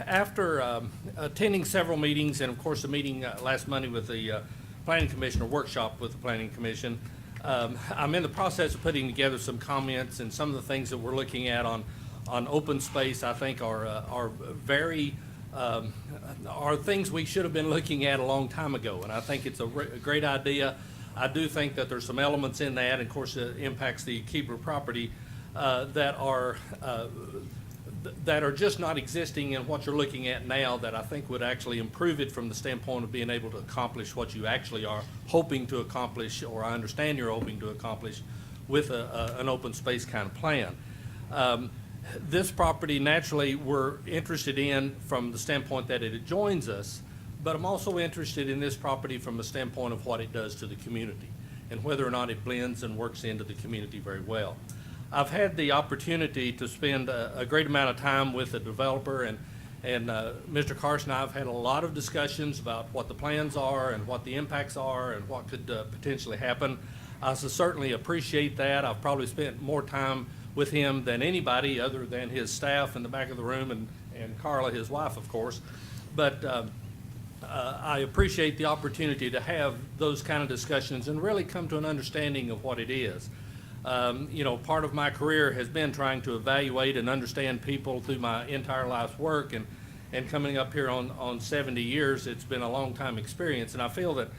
S21: After attending several meetings, and of course the meeting last Monday with the Planning Commission, or workshop with the Planning Commission, I'm in the process of putting together some comments, and some of the things that we're looking at on open space, I think are very are things we should have been looking at a long time ago, and I think it's a great idea. I do think that there's some elements in that, and of course it impacts the Keebler property that are just not existing in what you're looking at now, that I think would actually improve it from the standpoint of being able to accomplish what you actually are hoping to accomplish, or I understand you're hoping to accomplish with an open space kind of plan. This property, naturally, we're interested in from the standpoint that it adjoins us, but I'm also interested in this property from the standpoint of what it does to the community and whether or not it blends and works into the community very well. I've had the opportunity to spend a great amount of time with the developer, and Mr. Carson and I have had a lot of discussions about what the plans are and what the impacts are and what could potentially happen. I certainly appreciate that. I've probably spent more time with him than anybody other than his staff in the back of the room, and Carla, his wife, of course. But I appreciate the opportunity to have those kind of discussions and really come to an understanding of what it is. You know, part of my career has been trying to evaluate and understand people through my entire life's work, and coming up here on 70 years, it's been a long time experience, and I feel that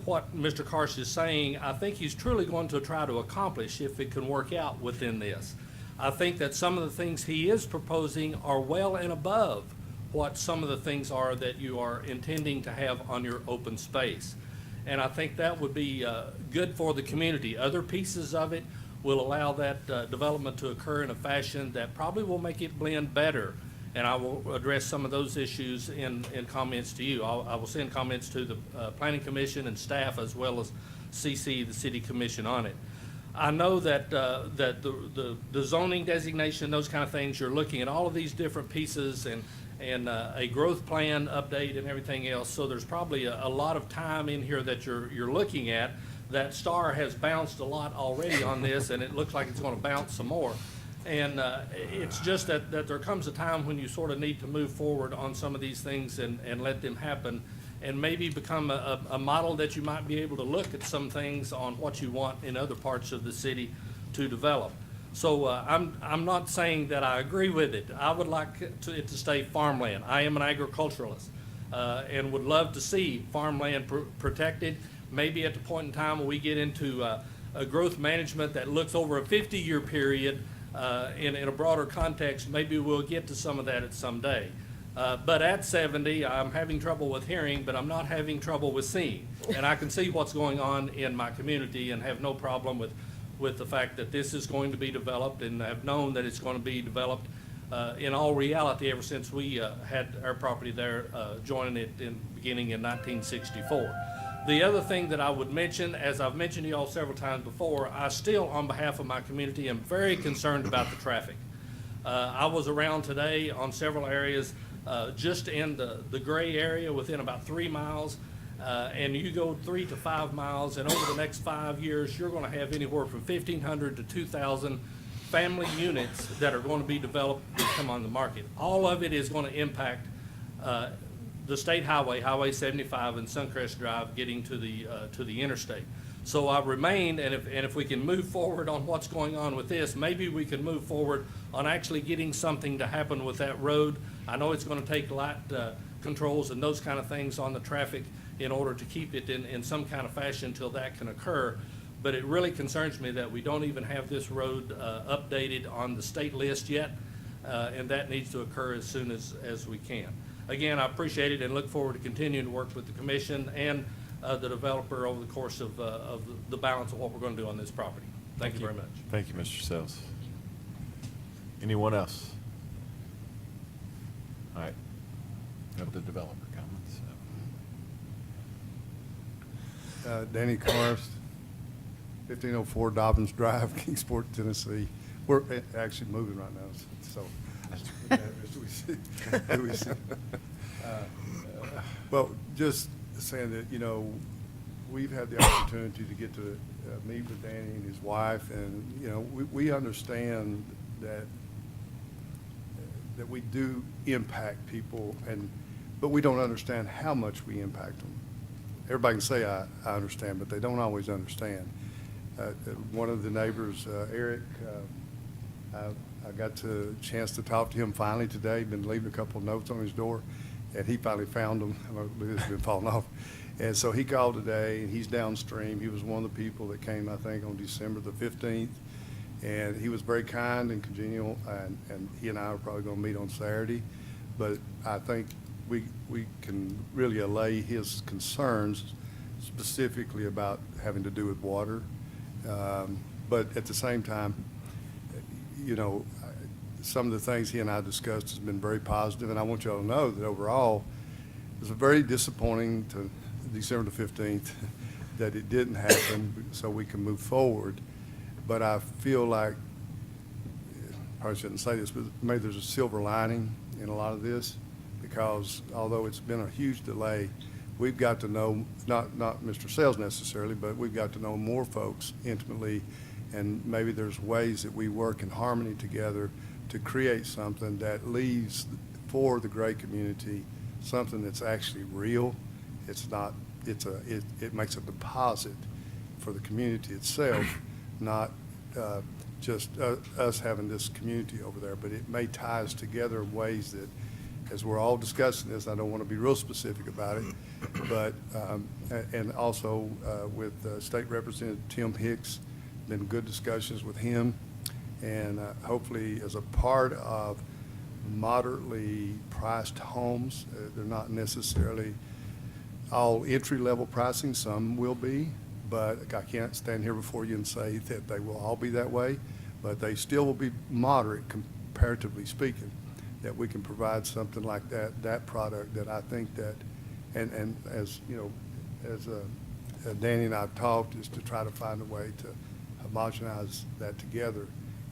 S21: what Mr. Carson is saying, I think he's truly going to try to accomplish if it can work out within this. I think that some of the things he is proposing are well and above what some of the things are that you are intending to have on your open space. And I think that would be good for the community. Other pieces of it will allow that development to occur in a fashion that probably will make it blend better. And I will address some of those issues in comments to you. I will send comments to the Planning Commission and staff, as well as CC the City Commission on it. I know that the zoning designation, those kind of things, you're looking at all of these different pieces and a growth plan update and everything else. So there's probably a lot of time in here that you're looking at. That star has bounced a lot already on this, and it looks like it's going to bounce some more. And it's just that there comes a time when you sort of need to move forward on some of these things and let them happen, and maybe become a model that you might be able to look at some things on what you want in other parts of the city to develop. So I'm not saying that I agree with it. I would like it to stay farmland. I am an agriculturalist and would love to see farmland protected. Maybe at the point in time when we get into a growth management that looks over a 50-year period, in a broader context, maybe we'll get to some of that at some day. But at 70, I'm having trouble with hearing, but I'm not having trouble with seeing. And I can see what's going on in my community and have no problem with the fact that this is going to be developed, and have known that it's going to be developed in all reality ever since we had our property there joining it beginning in 1964. The other thing that I would mention, as I've mentioned to you all several times before, I still, on behalf of my community, am very concerned about the traffic. I was around today on several areas, just in the gray area within about 3 miles, and you go 3 to 5 miles, and over the next 5 years, you're going to have anywhere from 1,500 to 2,000 family units that are going to be developed and come on the market. All of it is going to impact the state highway, Highway 75 and Suncrest Drive, getting to the interstate. So I remain, and if we can move forward on what's going on with this, maybe we can move forward on actually getting something to happen with that road. I know it's going to take light controls and those kind of things on the traffic in order to keep it in some kind of fashion until that can occur. But it really concerns me that we don't even have this road updated on the state list yet, and that needs to occur as soon as we can. Again, I appreciate it and look forward to continuing to work with the commission and the developer over the course of the balance of what we're going to do on this property. Thank you very much.
S1: Thank you, Mr. Sells. Anyone else? All right. Have the developer comments.
S22: Danny Karst, 1504 Dobbins Drive, Kingsport, Tennessee. We're actually moving right now, so
S3: Well, just saying that, you know, we've had the opportunity to get to meet with Danny and his wife, and, you know, we understand that we do impact people, but we don't understand how much we impact them. Everybody can say, I understand, but they don't always understand. One of the neighbors, Eric, I got a chance to talk to him finally today. Been leaving a couple of notes on his door, and he finally found them. It's been falling off. And so he called today, and he's downstream. He was one of the people that came, I think, on December the 15th. And he was very kind and congenial, and he and I are probably going to meet on Saturday. But I think we can really allay his concerns specifically about having to do with water. But at the same time, you know, some of the things he and I discussed has been very positive, and I want y'all to know that overall, it was very disappointing to December the 15th that it didn't happen so we can move forward. But I feel like, probably shouldn't say this, but maybe there's a silver lining in a lot of this, because although it's been a huge delay, we've got to know, not Mr. Sells necessarily, but we've got to know more folks intimately, and maybe there's ways that we work in harmony together to create something that leaves for the Gray community something that's actually real. It's not, it makes a deposit for the community itself, not just us having this community over there, but it may tie us together in ways that, as we're all discussing this, I don't want to be real specific about it, but, and also with State Representative Tim Hicks, been good discussions with him, and hopefully as a part of moderately priced homes, they're not necessarily all entry-level pricing, some will be, but I can't stand here before you and say that they will all be that way, but they still will be moderate comparatively speaking, that we can provide something like that product that I think that, and as, you know, as Danny and I have talked, is to try to find a way to homogenize that together.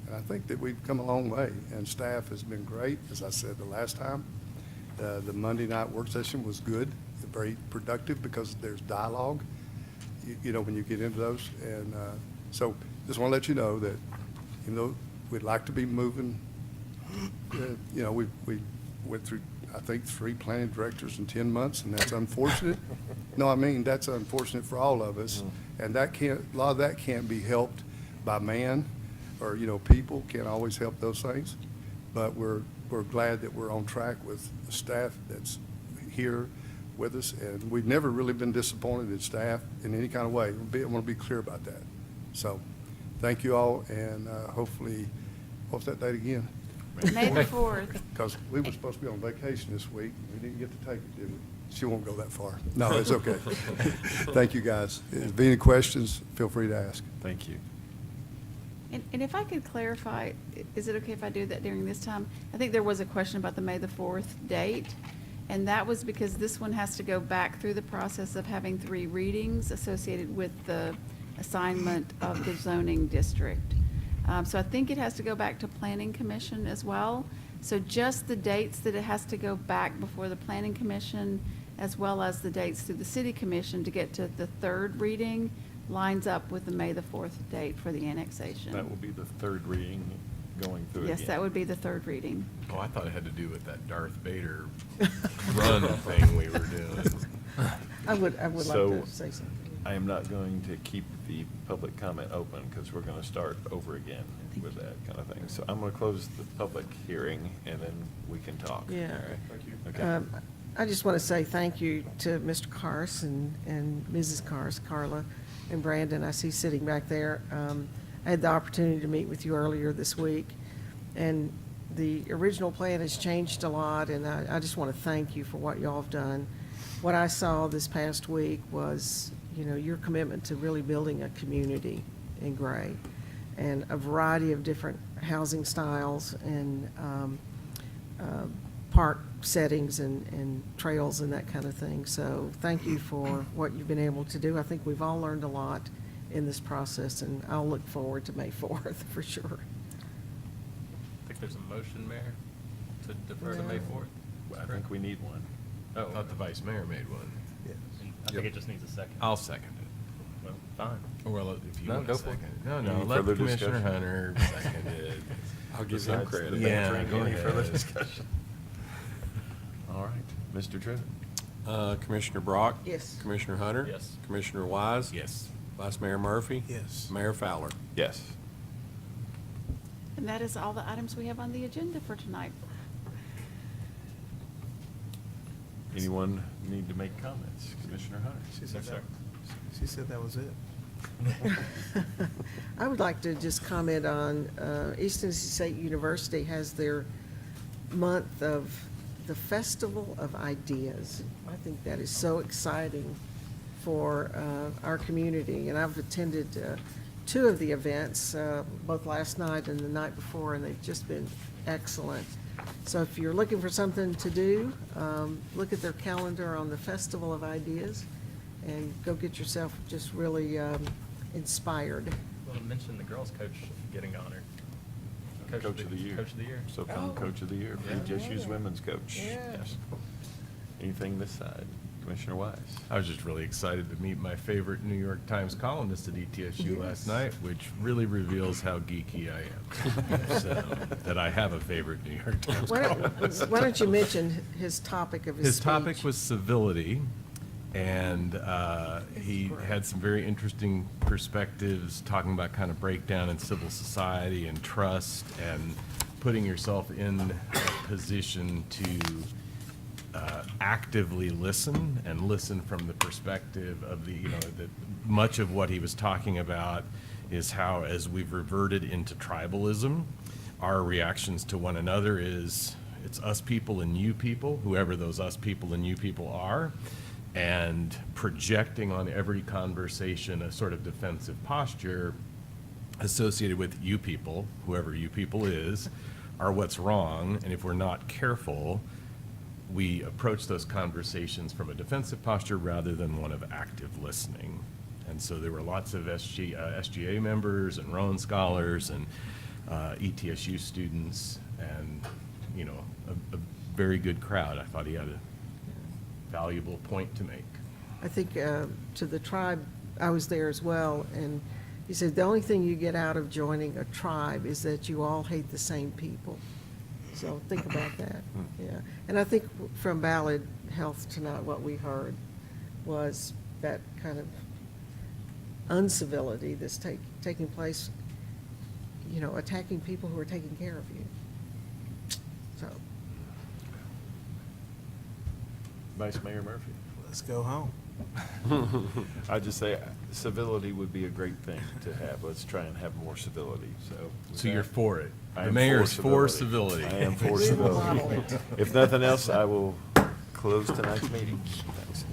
S3: And I think that we've come a long way, and staff has been great, as I said the last time. The Monday night work session was good, very productive, because there's dialogue, you know, when you get into those. And so just want to let you know that, even though we'd like to be moving, you know, we went through, I think, 3 planning directors in 10 months, and that's unfortunate. No, I mean, that's unfortunate for all of us. And that can't, a lot of that can't be helped by man, or, you know, people can't always help those things. But we're glad that we're on track with the staff that's here with us, and we've never really been disappointed in staff in any kind of way. I want to be clear about that. So, thank you all, and hopefully, what's that date again?
S4: May the 4th.
S3: Because we were supposed to be on vacation this week. We didn't get to take it, did we? She won't go that far. No, it's okay. Thank you, guys. If there are any questions, feel free to ask.
S1: Thank you.
S4: And if I could clarify, is it okay if I do that during this time? I think there was a question about the May the 4th date, and that was because this one has to go back through the process of having 3 readings associated with the assignment of the zoning district. So I think it has to go back to Planning Commission as well. So just the dates that it has to go back before the Planning Commission, as well as the dates through the City Commission to get to the 3rd reading, lines up with the May the 4th date for the annexation.
S1: That will be the 3rd reading going through it.
S4: Yes, that would be the 3rd reading.
S9: Oh, I thought it had to do with that Darth Vader run thing we were doing.
S11: I would like to say something.
S1: I am not going to keep the public comment open, because we're going to start over again with that kind of thing. So I'm going to close the public hearing, and then we can talk.
S11: Yeah.
S1: All right? Thank you. Okay.
S11: I just want to say thank you to Mr. Kars and Mrs. Kars, Carla and Brandon, I see sitting back there. I had the opportunity to meet with you earlier this week, and the original plan has changed a lot, and I just want to thank you for what y'all have done. What I saw this past week was, you know, your commitment to really building a community in Gray, and a variety of different housing styles and park settings and trails and that kind of thing. So thank you for what you've been able to do. I think we've all learned a lot in this process, and I'll look forward to May 4th for sure.
S12: I think there's a motion, Mayor. to defer to May 4th?
S1: I think we need one.
S12: Oh,
S9: I thought the vice mayor made one.
S12: I think it just needs a second.
S9: I'll second it.
S12: Well, fine.
S9: Well, if you
S12: No,
S9: want
S12: go
S9: to
S12: for it.
S9: second it. No, no,
S1: Any
S9: let
S1: further
S9: Commissioner
S1: discussion?
S9: Hunter second it.
S7: I'll give him
S1: Besides the
S7: credit.
S9: Yeah,
S1: bantering,
S9: go
S1: any further
S9: ahead.
S1: discussion? All right, Mr. Trivett.
S7: Commissioner Brock?
S11: Yes.
S7: Commissioner Hunter?
S12: Yes.
S7: Commissioner Wise?
S9: Yes.
S7: Vice Mayor Murphy?
S10: Yes.
S7: Mayor Fowler?
S1: Yes.
S4: And that is all the items we have on the agenda for tonight.
S1: Anyone need to make comments? Commissioner Hunter?
S10: She said that, she said that was it.
S11: I would like to just comment on, East Tennessee State University has their month of the Festival of Ideas. I think that is so exciting for our community, and I've attended two of the events, both last night and the night before, and they've just been excellent. So if you're looking for something to do, look at their calendar on the Festival of Ideas and go get yourself just really inspired.
S12: Well, to mention the girls' coach getting honored.
S1: Coach of the Year.
S12: Coach of the Year.
S1: So found Coach of the Year,
S12: Yeah.
S1: PJSU's women's coach.
S11: Yeah.
S1: Yes. Anything this side? Commissioner Wise?
S9: I was just really excited to meet my favorite New York Times columnist at ETSU last night, which really reveals how geeky I am. So, that I have a favorite New York Times columnist.
S11: Why don't you mention his topic of his
S9: His
S11: speech?
S9: topic was civility, and he had some very interesting perspectives, talking about kind of breakdown in civil society and trust, and putting yourself in a position to actively listen and listen from the perspective of the, that much of what he was talking about is how, as we've reverted into tribalism, our reactions to one another is it's us people and you people, whoever those us people and you people are, and projecting on every conversation a sort of defensive posture associated with you people, whoever you people is, are what's wrong, and if we're not careful, we approach those conversations from a defensive posture rather than one of active listening. And so there were lots of SGA members and Rowan scholars and ETSU students, and a very good crowd. I thought he had a valuable point to make.
S11: I think to the tribe, I was there as well, and he said the only thing you get out of joining a tribe is that you all hate the same people. So think about that, yeah. And I think from Ballad Health tonight, what we heard was that kind of uncivility that's taking place, attacking people who are taking care of you. So.
S1: Vice Mayor Murphy?
S10: Let's go home.
S1: I'd just say civility would be a great thing to have. Let's try and have more civility, so. with
S9: So you're
S1: that,
S9: for it.
S1: I
S9: The
S1: am
S9: mayor's for civility.
S1: I am for
S11: We will model
S1: civility.
S11: it.
S1: If nothing else, I will close tonight's meeting. Thanks.